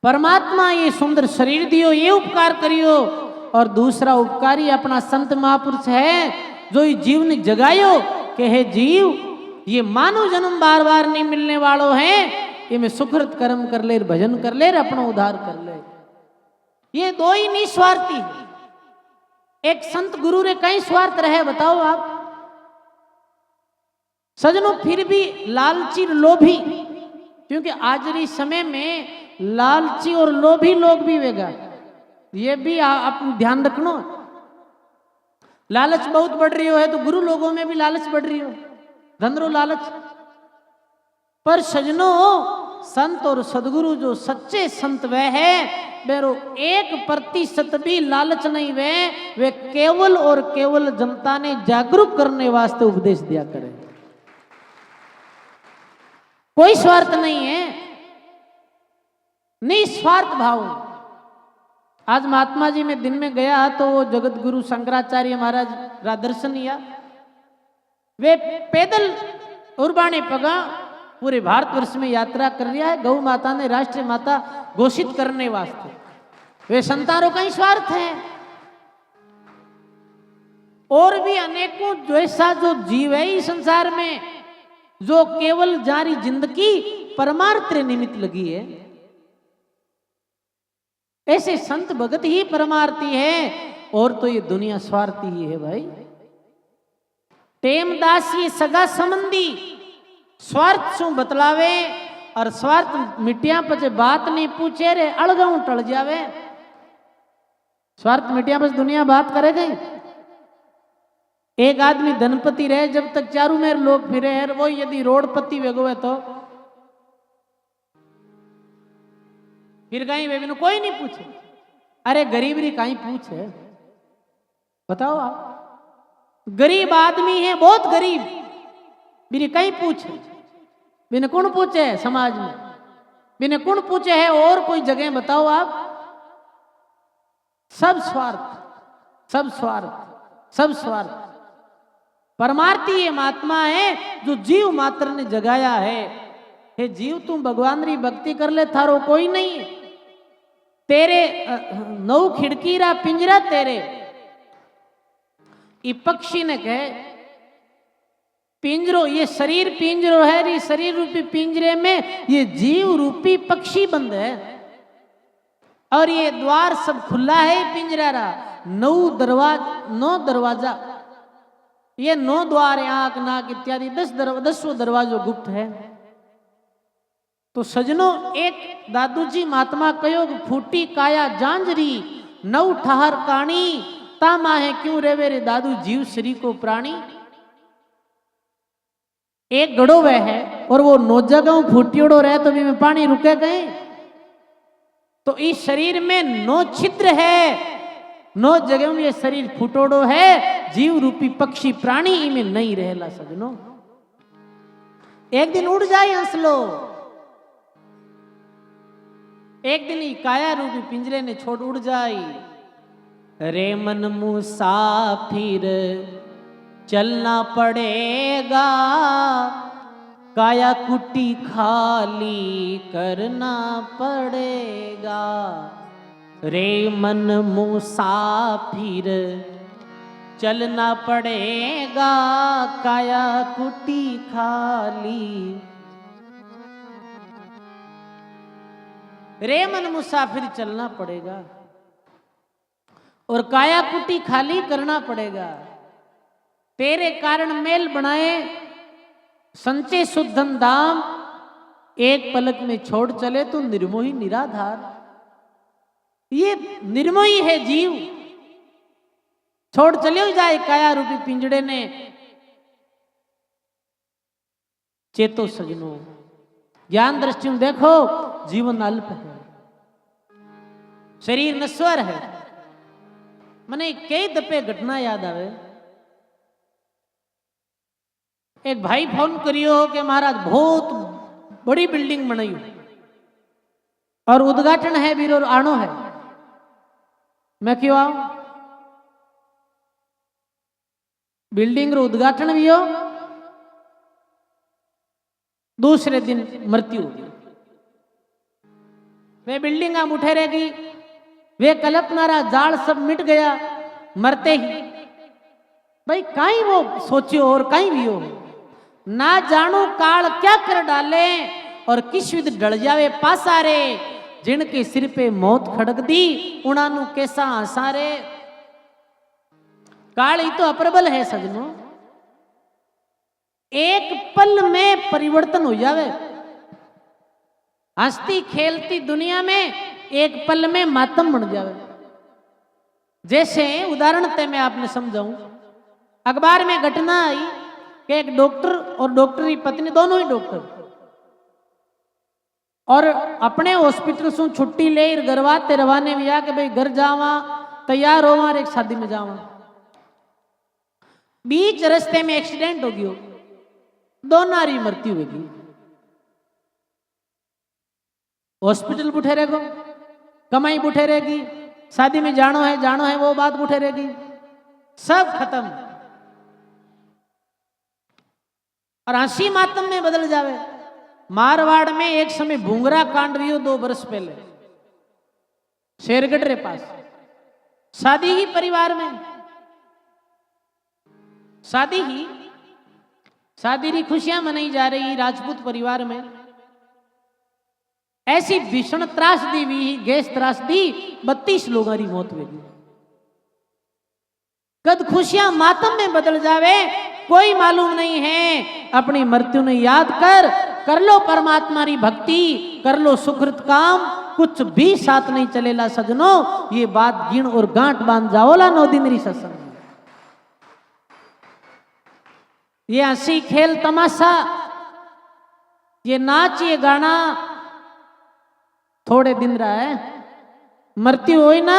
परमात्मा ये सुंदर शरीर दियो, ये उपकार करियो। और दूसरा उपकारी अपना संत महापुरुष है जो ये जीव ने जगायो कि हे जीव, ये मानव जन्म बार बार नहीं मिलने वालों है, ये में सुकृत कर्म कर ले, भजन कर ले, अपना उद्धार कर ले। ये दो ही निस्वार्थी। एक संत गुरु रे कई स्वार्थ रहे बताओ आप सजनों, फिर भी लालची लोभी, क्योंकि आज री समय में लालची और लोभी लोग भी वेगा, ये भी आप ध्यान रखना। लालच बहुत बढ़ रही हो है तो गुरु लोगों में भी लालच बढ़ रही हो, धनरो लालच। पर सजनों, संत और सदगुरु जो सच्चे संत वह है, बेरो 1% भी लालच नहीं वे केवल और केवल जनता ने जागरूक करने वास्ते उपदेश दिया करे, कोई स्वार्थ नहीं है, निस्वार्थ भाव। आज महात्मा जी में दिन में गया तो वो जगत गुरु शंकराचार्य महाराज रा दर्शन लिया। वे पैदल उर्बाने पगा पूरे भारतवर्ष में यात्रा कर रहा है, गौ माता ने राष्ट्रीय माता घोषित करने वास्ते। वे संतानों का ही स्वार्थ है। और भी अनेकों जैसा जो जीव है इस संसार में, जो केवल जारी जिंदगी परमार्थ निमित्त लगी है, ऐसे संत भगत ही परमार्थी है, और तो ये दुनिया स्वार्थी ही है भाई। टेमदास ये सगा संबंधी स्वार्थ शू बतलावे, और स्वार्थ मिटिया पचे बात नहीं पूछे रे अलगाऊ टल जावे। स्वार्थ मिटिया पच दुनिया बात करे गई। एक आदमी धनपति रहे जब तक चारू मेर लोग फिरे है, वो यदि रोडपति वेगो है तो फिर गई वे कोई नहीं पूछे। अरे गरीब री कहीं पूछे बताओ आप। गरीब आदमी है, बहुत गरीब, मेरी कहीं पूछे, बिना कौन पूछे है समाज में, बिना कौन पूछे है और कोई जगह बताओ आप। सब स्वार्थ, सब स्वार्थ, सब स्वार्थ। परमार्थी ये महात्मा है जो जीव मात्र ने जगाया है। हे जीव, तुम भगवान री भक्ति कर ले, थारो कोई नहीं। तेरे 9 खिड़की रा पिंजरा तेरे। ये पक्षी ने कहे पिंजरो, ये शरीर पिंजरो है, ये शरीर रूपी पिंजरे में ये जीव रूपी पक्षी बंद है, और ये द्वार सब खुला है पिंजरा रा। 9 दरवाजा, ये 9 द्वार, आंख नाक इत्यादि 10 दरवाजो गुप्त है। तो सजनों, एक दादूजी महात्मा कहो फूटी काया जांजरी, 9 ठहर काणी, तामा है क्यों रेवे रे दादू जीव श्री को प्राणी। एक गड़ो वह है और वो 9 जगह फूटियोड़ो रहे तो भी में पानी रुके गए। तो इस शरीर में 9 छिद्र है, 9 जगह में ये शरीर फुटोड़ो है। जीव रूपी पक्षी प्राणी इनमें नहीं रहेला सजनों। एक दिन उड़ जाए हंसलो, एक दिन ही काया रूपी पिंजरे ने छोड़ उड़ जाए। रे मन मुसाफिर चलना पड़ेगा, काया कुटी खाली करना पड़ेगा। रे मन मुसाफिर चलना पड़ेगा, काया कुटी खाली। रे मन मुसाफिर चलना पड़ेगा और काया कुटी खाली करना पड़ेगा। तेरे कारण मेल बनाए संचय शुद्धन दाम, एक पलक में छोड़ चले तो निर्मोही निराधार। ये निर्मोही है जीव, छोड़ चले हो जाए काया रूपी पिंजड़े ने। चेतो सजनो, ज्ञान दृष्टि देखो, जीवन अल्प है, शरीर नश्वर है। मने कई दफे घटना याद आवे। एक भाई फोन करियो कि महाराज बहुत बड़ी बिल्डिंग बनाई और उद्घाटन है वीर और आनो है। मैं क्यों आऊं? बिल्डिंग रो उद्घाटन भी हो, दूसरे दिन मृत्यु हो गई। वे बिल्डिंग हम उठे रहेगी, वे कल्पनारा जाल सब मिट गया मरते ही। भाई कहीं वो सोचियो और कहीं भी हो, ना जानू काल क्या कर डाले और किस विध डल जावे पासारे। जिनके सिर पे मौत खड़क दी, उड़ानू कैसा हंसारे। काल ही तो अप्रबल है सजनों, एक पल में परिवर्तन हो जावे। हंसती खेलती दुनिया में एक पल में मातम बन जावे। जैसे उदाहरण ते मैं आपने समझाऊं, अखबार में घटना आई कि एक डॉक्टर और डॉक्टर की पत्नी, दोनों ही डॉक्टर, और अपने हॉस्पिटल से छुट्टी ले गरवाते रवाने में आके भाई घर जावा, तैयार होवा, एक शादी में जावा। बीच रास्ते में एक्सीडेंट हो गयो, दोनों की मृत्यु होगी। हॉस्पिटल बुठे रहेगो, कमाई बुठे रहेगी, शादी में जानो है वो बात बुठे रहेगी, सब खत्म। और हंसी मातम में बदल जावे। मारवाड़ में एक समय भूंगरा कांड हुई 2 वर्ष पहले, शेरगढ़ रे पास। शादी ही परिवार में, शादी की खुशियां मनाई जा रही राजपूत परिवार में। ऐसी भीषण त्रासदी हुई, गैस त्रासदी, 32 लोगों की मौत हुई। कद खुशियां मातम में बदल जावे कोई मालूम नहीं है। अपनी मृत्यु ने याद कर लो परमात्मा की भक्ति, कर लो सुकृत काम, कुछ भी साथ नहीं चलेला सजनो। ये बात गिण और गांठ बांध जाओला 9 दिन री सत्संग। ये हंसी खेल तमाशा, ये नाच ये गाना थोड़े दिन रहा है। मृत्यु हुई ना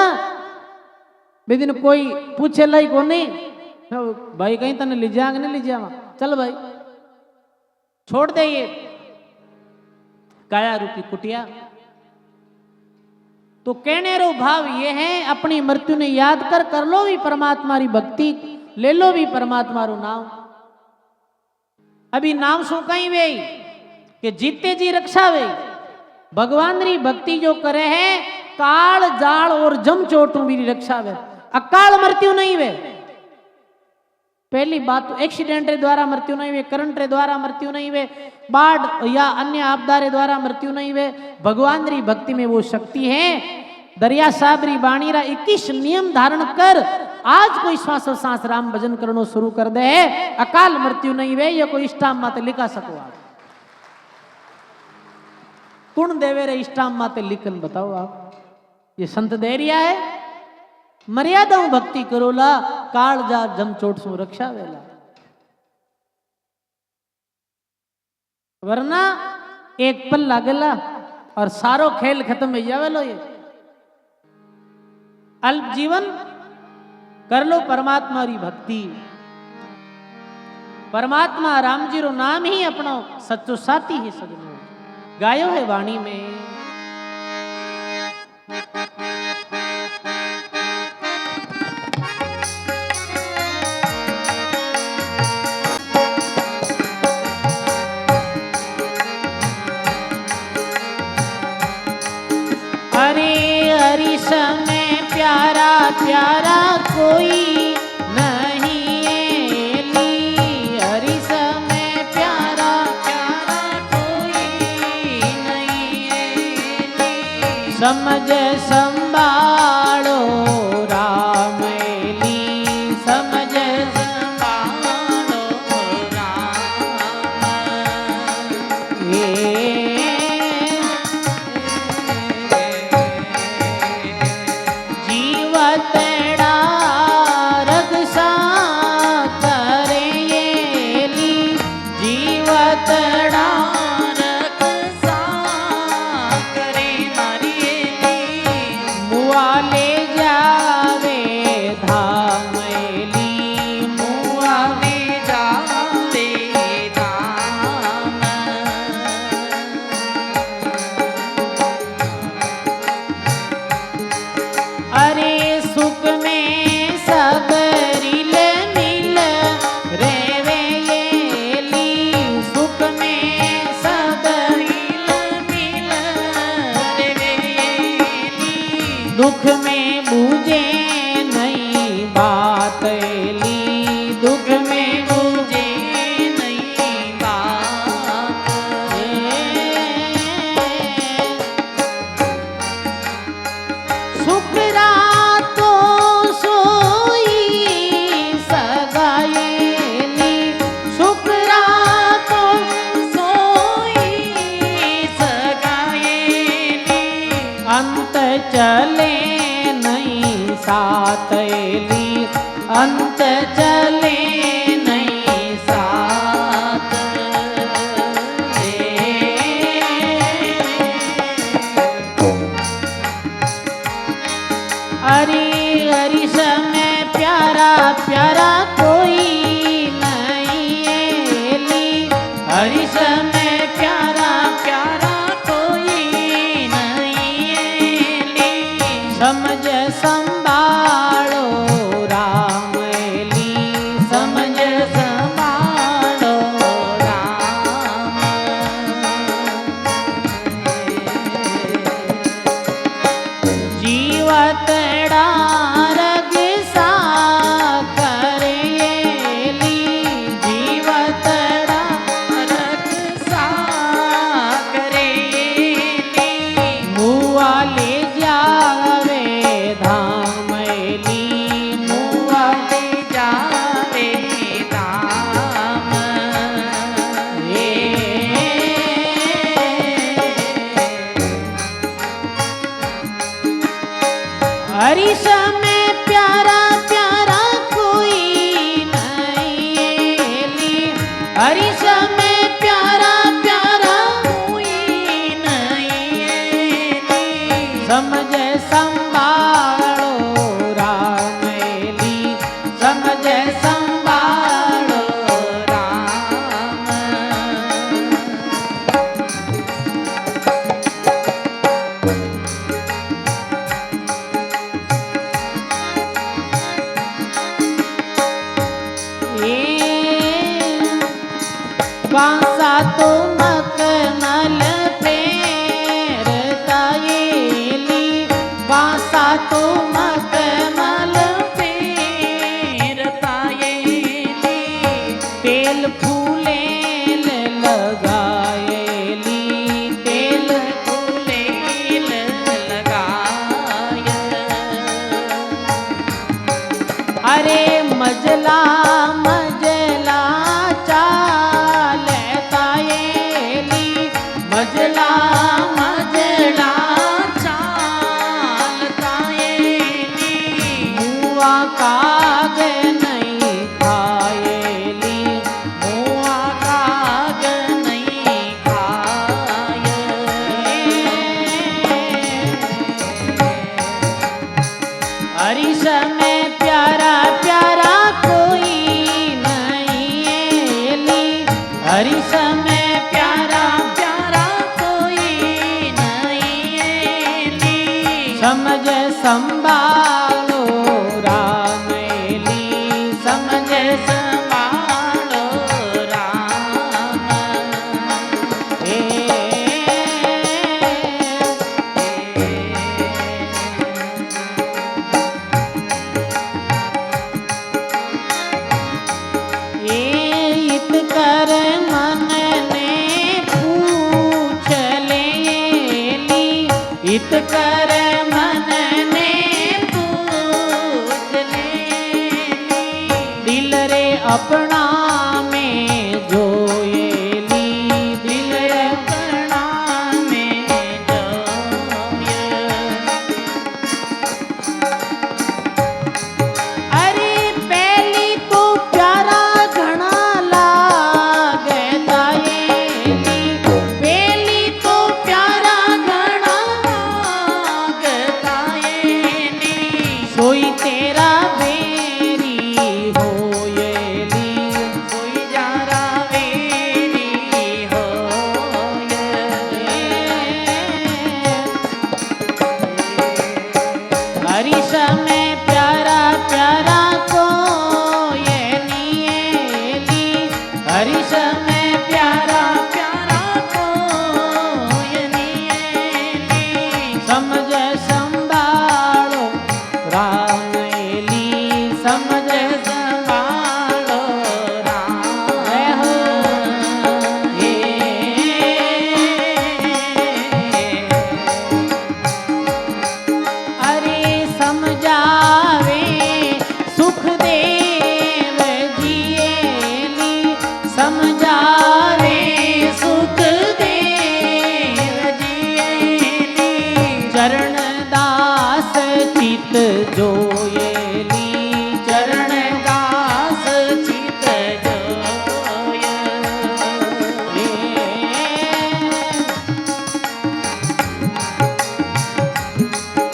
बेदिन कोई पूछे लाई को नहीं, भाई कहीं तने ले जाएंगे नहीं ले जावा, चल भाई छोड़ दे ये काया रूपी कुटिया। तो कहने रो भाव ये है, अपनी मृत्यु ने याद कर लो भी परमात्मा री भक्ति, ले लो भी परमात्मा रो नाम। अभी नाम सो कहीं वे कि जीते जी रक्षा वे। भगवान री भक्ति जो करे है, काल जाल और जम चोटों भी रक्षा वे, अकाल मृत्यु नहीं वे। पहली बात तो एक्सीडेंट रे द्वारा मृत्यु नहीं वे, करंट रे द्वारा मृत्यु नहीं वे, बाढ़ या अन्य आपदा रे द्वारा मृत्यु नहीं वे। भगवान री भक्ति में वो शक्ति है। दरिया साहब री बाणी रा 21 नियम धारण कर आज कोई श्वास सांस राम भजन करनो शुरू कर दे, अकाल मृत्यु नहीं वे। ये कोई स्टाम माते लिखा सको आप, कुण देवे रे स्टाम माते लिखन बताओ आप। ये संत दे रिया है, मर्यादा भक्ति करोला, काल जा जम चोट सु रक्षा वेला। वरना एक पल लागेला और सारो खेल खत्म हो जावेलो। ये अल्प जीवन कर लो परमात्मा री भक्ति। परमात्मा राम जी रो नाम ही अपनो सच्चो साथी है सजनो। गायो है वाणी में हरे हरिश में प्यारा प्यारा कोई नहीं एली। हरिश में प्यारा प्यारा कोई नहीं एली। समझ संभालो राम एली। समझ संभालो राम। जीवतड़ा रगसा करेली। जीवतड़ा रगसा करे मारियली। मुआ ले जावे धामेली। मुआ ले जावे धाम। अरे सुख में सब रिल मिल रेवेली। सुख में सब रिल मिल रेवेली। दुख में बूझे नहीं बात एली। दुख में बूझे नहीं बात। सुख रातो सोई सगाएली। सुख रातो सोई सगाएली। अंत चले नहीं साथ एली। अंत चले नहीं साथ। हरि हरिश में प्यारा प्यारा कोई नहीं एली। हरिश में प्यारा प्यारा कोई नहीं एली। हित कर मन ने पूछ लेली, दिल रे अपना में जोयेली, दिल रे अपना में जोये। अरे पहली तो प्यारा घना लागता येली, पहली तो प्यारा घना लागता येली, सोई तेरा बेरी होयेली, सोई जारा बेरी होये। हरीश में प्यारा प्यारा को ये नियेली, हरीश में प्यारा प्यारा को ये नियेली, समझ संभालो रामेली, समझ संभालो राम हो ये। अरे समझावे सुखदेव जियेली, समझावे सुखदेव जियेली, चरण दास चित जोयेली, चरण दास चित जोये।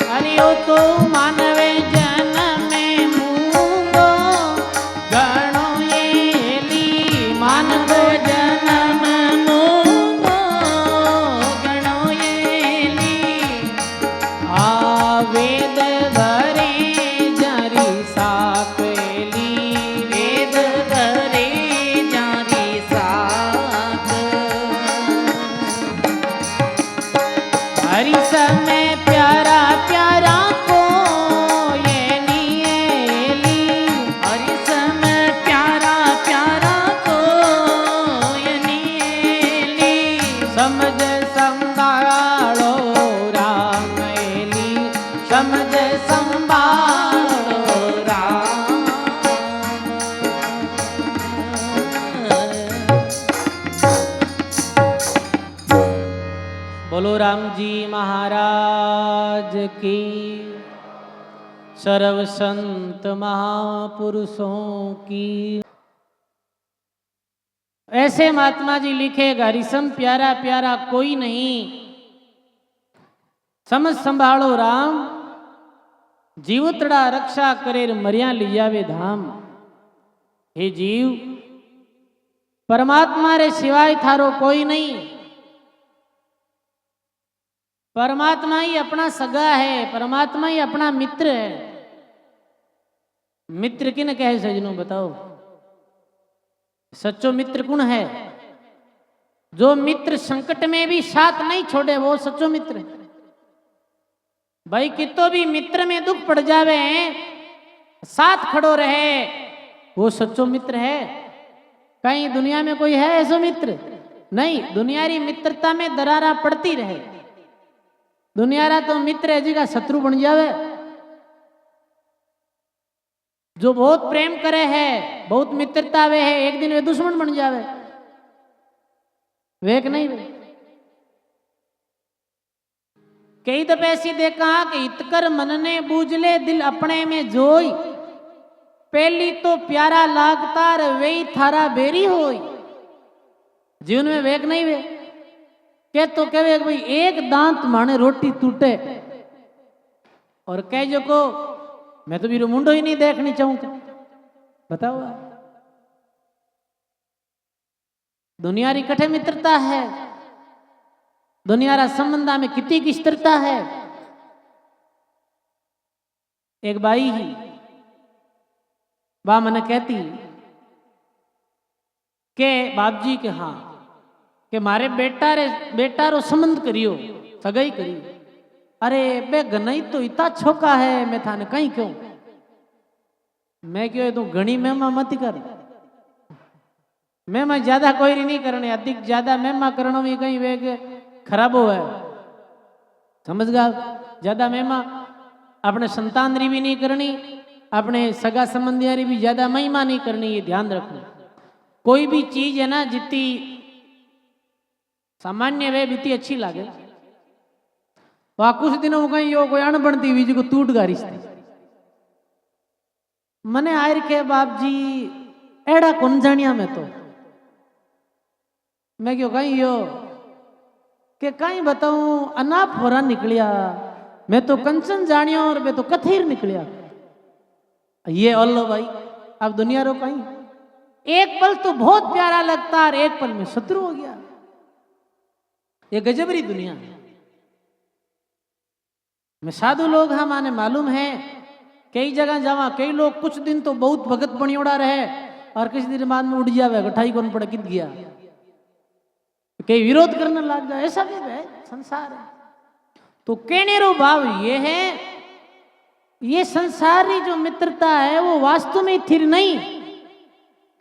अरे ओ तो मानवे जन्म में मूंगो गणो येली, मानव जन्म मूंगो गणो येली, आ वेद भरे जरी साकेली, वेद भरे जरी साक। हरि समय प्यारा प्यारा को ये नियेली, हरि समय प्यारा प्यारा को ये नियेली, समझ संभालो रामेली, समझ संभालो राम। बोलो राम जी महाराज की, सर्व संत महापुरुषों की। ऐसे महात्मा जी लिखेगा, हरिसम प्यारा प्यारा कोई नहीं, समझ संभालो राम, जीवतड़ा रक्षा करे मरिया लियावे धाम। हे जीव, परमात्मा रे सिवाय थारो कोई नहीं, परमात्मा ही अपना सगा है, परमात्मा ही अपना मित्र है। मित्र किन कहे सजनों बताओ, सच्चो मित्र कौन है? जो मित्र संकट में भी साथ नहीं छोड़े वो सच्चो मित्र है। भाई कितो भी मित्र में दुख पड़ जावे साथ खड़ो रहे वो सच्चो मित्र है। कहीं दुनिया में कोई है ऐसा मित्र? नहीं, दुनियारी मित्रता में दरारा पड़ती रहे। दुनियारा तो मित्र है जी का शत्रु बन जावे। जो बहुत प्रेम करे है, बहुत मित्रता वे है, एक दिन वे दुश्मन बन जावे। वे नहीं वे कई दफे ऐसी देखा कि हितकर मन ने बूझ ले दिल अपने में जोई, पहली तो प्यारा लागतार वे थारा बेरी होई। जीवन में वेग नहीं वे के तो कहे भाई एक दांत माने रोटी टूटे और कह जो को मैं तो बीरो मुंडो ही नहीं देखनी चाहूंगा। बताओ दुनियारी कठे मित्रता है, दुनियारा संबंधा में कितनी की स्थिरता है। एक बाई ही बा मने कहती के बाप जी के हाँ के मारे बेटा रो संबंध करियो, सगाई करियो। अरे बे गनई तो इतना छोका है, मैं थाने कहीं क्यों? मैं क्यों तू घनी मेहमा मत कर, मेहमा ज्यादा कोई नहीं करने, अधिक ज्यादा मेहमा करने में कहीं वेग खराब हो है। समझ गया? ज्यादा महिमा अपने संतान री भी नहीं करनी, अपने सगा संबंधियों री भी ज्यादा महिमा नहीं करनी, ये ध्यान रखना। कोई भी चीज है ना जितनी सामान्य वे बीती अच्छी लागे, वहां कुछ दिनों कहीं यो कोई अणबणती बीज को टूट गा रिश्ते मने आयर के बाप जी एड़ा कौन जानिया मैं तो मैं क्यों कहीं यो के कहीं बताऊं अनाप फोरा निकलिया, मैं तो कंचन जानिया और मैं तो कथीर निकलिया। ये अल्लाह भाई अब दुनिया रो कहीं एक पल तो बहुत प्यारा लगता और एक पल में शत्रु हो गया। ये गजबरी दुनिया में साधु लोग हम आने मालूम है कई जगह जावा, कई लोग कुछ दिन तो बहुत भगत बनियोड़ा रहे और किसी दिन बाद में उड़ जावे गठाई कौन पड़ कित गया, कई विरोध करने लग जाए, ऐसा भी है संसार है। तो कहने रो भाव ये है, ये संसारी जो मित्रता है वो वास्तव में स्थिर नहीं,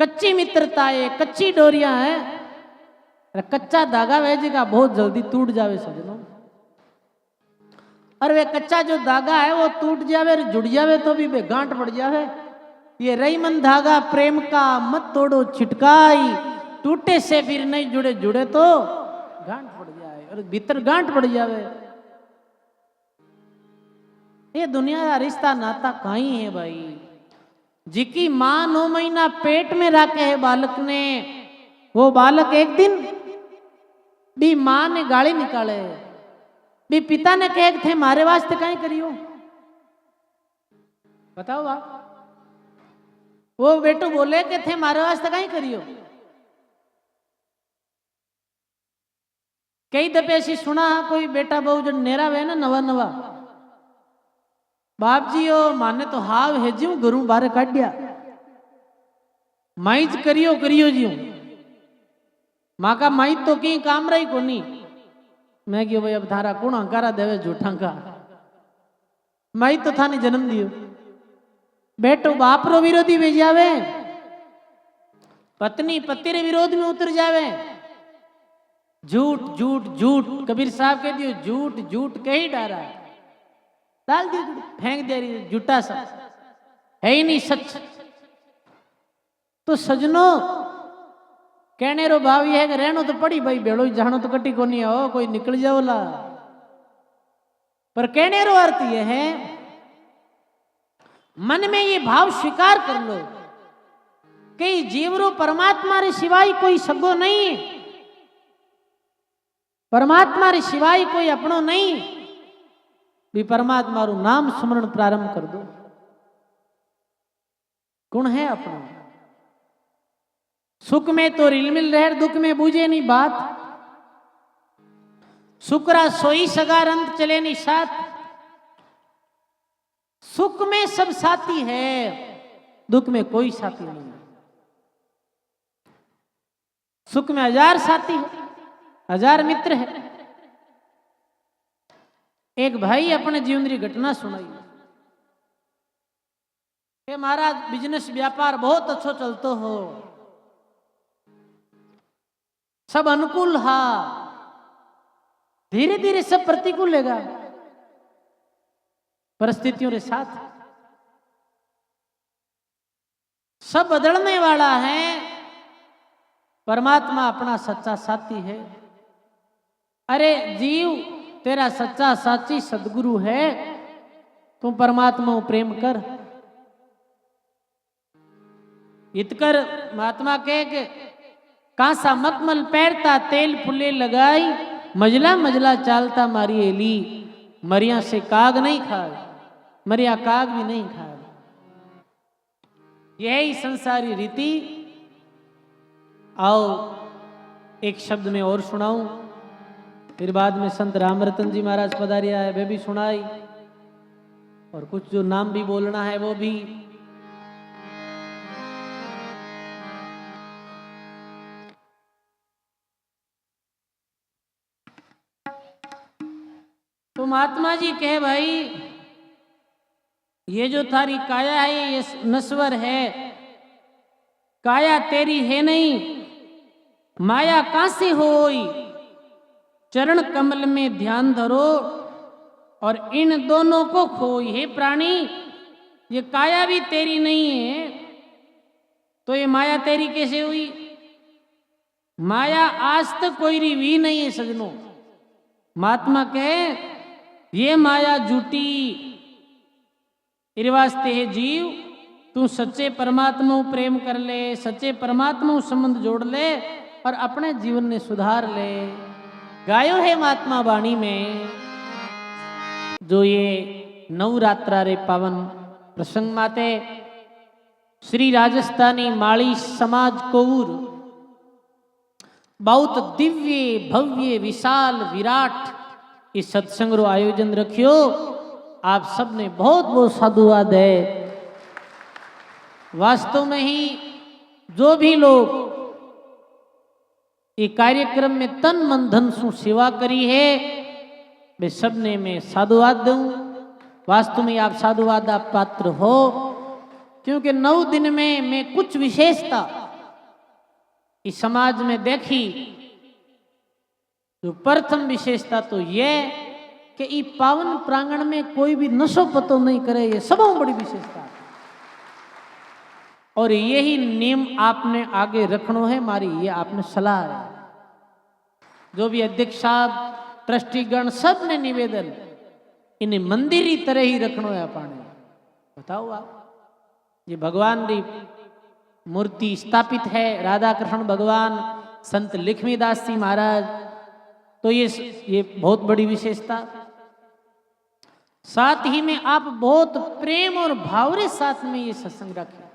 कच्ची मित्रता है, कच्ची डोरियां है, कच्चा धागा वह का बहुत जल्दी टूट जावे सजनों। और वे कच्चा जो धागा है वो टूट जावे जुड़ जावे तो भी वे गांठ पड़ जावे। ये रही मन धागा प्रेम का मत तोड़ो छिटकाई, टूटे से फिर नहीं जुड़े, जुड़े तो गांठ पड़ जाए और भीतर गांठ पड़ जावे। ये दुनिया का रिश्ता नाता कहीं है भाई, जिकी मां 9 महीना पेट में रखे है बालक ने, वो बालक एक दिन भी मां ने गाली निकाले, भी पिता ने कहे थे मारे वास्ते कहीं करियो, बताओ आप। वो बेटू बोले कि थे मारे वास्ते कहीं करियो। कई दफे ऐसी सुना कोई बेटा बहु जो नेरा वे ना नवा नवा, बाप जी ओ माने तो हाव है जी गुरु बारे काट दिया, माइज करियो करियो जी माँ का माइज तो कहीं काम रही को नहीं। मैं क्यों भाई अब थारा कौन हंकारा देवे झूठा का, माइज तो था नहीं जन्म दियो। बेटो बाप रो विरोधी वे जावे, पत्नी पति रे विरोध में उतर जावे, झूठ झूठ झूठ कबीर साहब कह दियो झूठ झूठ कहीं डारा डाल दियो फेंक दे रही झूठा सा है ही नहीं सच। तो सजनो कहने रो भाव ये है कि रहनो तो पड़ी भाई बेड़ो जानो तो कटी को नहीं हो कोई निकल जाओला, पर कहने रो अर्थ ये है मन में ये भाव स्वीकार कर लो कि जीवरो परमात्मा रे सिवाय कोई सगो नहीं, परमात्मा रे सिवाय कोई अपनो नहीं, भी परमात्मा रू नाम स्मरण प्रारंभ कर दो। कौन है अपना? सुख में तो रिलमिल रहे, दुख में बूझे नहीं बात, सुकरा सोई सगा रंत चले नहीं साथ। सुख में सब साथी है, दुख में कोई साथी नहीं। सुख में 1000 साथी है, 1000 मित्र है। एक भाई अपने जीवन की घटना सुनाई कि महाराज बिजनेस व्यापार बहुत अच्छा चलतो हो, सब अनुकूल हा, धीरे धीरे सब प्रतिकूल लेगा परिस्थितियों के साथ, सब बदलने वाला है, परमात्मा अपना सच्चा साथी है। अरे जीव तेरा सच्चा साची सदगुरु है, तू परमात्मा प्रेम कर। इतकर महात्मा के कांसा मखमल पैरता तेल फुले लगाई, मजला मजला चालता मारी एली, मरिया से काग नहीं खाए, मरिया काग भी नहीं खाए। यही संसारी रीति। आओ एक शब्द में और सुनाऊं, फिर बाद में संत रामरतन जी महाराज पधारिया है वे भी सुनाई, और कुछ जो नाम भी बोलना है वो भी। तो महात्मा जी कहे भाई ये जो थारी काया है ये नश्वर है, काया तेरी है नहीं, माया कहां से होई, चरण कमल में ध्यान धरो, और इन दोनों को खोई। हे प्राणी, ये काया भी तेरी नहीं है तो ये माया तेरी कैसे हुई? माया आज तक कोई भी नहीं है सजनों। महात्मा कहे ये माया झूठी, इस वास्ते है जीव तू सच्चे परमात्मा को प्रेम कर ले, सच्चे परमात्मा को संबंध जोड़ ले और अपने जीवन ने सुधार ले। गायो है महात्मा वाणी में जो ये नवरात्रा रे पावन प्रसंग माते श्री राजस्थानी माड़ी समाज कोऊर बहुत दिव्य भव्य विशाल विराट इस सत्संग रो आयोजन रखियो। आप सबने बहुत बहुत साधुवाद है। वास्तव में ही जो भी लोग ये कार्यक्रम में तन मन धन सु सेवा करी है वे सबने मैं साधुवाद दूं। वास्तव में आप साधुवाद आप पात्र हो, क्योंकि 9 दिन में मैं कुछ विशेषता इस समाज में देखी। जो प्रथम विशेषता तो यह कि इस पावन प्रांगण में कोई भी नशो पतो नहीं करे, ये सबों बड़ी विशेषता है। और यही नियम आपने आगे रखना है, मारी ये आपने सलाह है। जो भी अध्यक्ष साहब ट्रस्टीगण सब ने निवेदन इन्हें मंदिर ही तरह ही रखना है। पाने बताओ आप, ये भगवान की मूर्ति स्थापित है, राधा कृष्ण भगवान, संत लक्ष्मीदास जी महाराज, तो ये बहुत बड़ी विशेषता। साथ ही में आप बहुत प्रेम और भाव के साथ में ये सत्संग रखें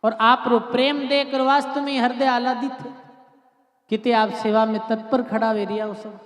और आप रो प्रेम देकर वास्तव में हृदय आह्लादित है। कितने आप सेवा में तत्पर खड़ा वे रिया सब।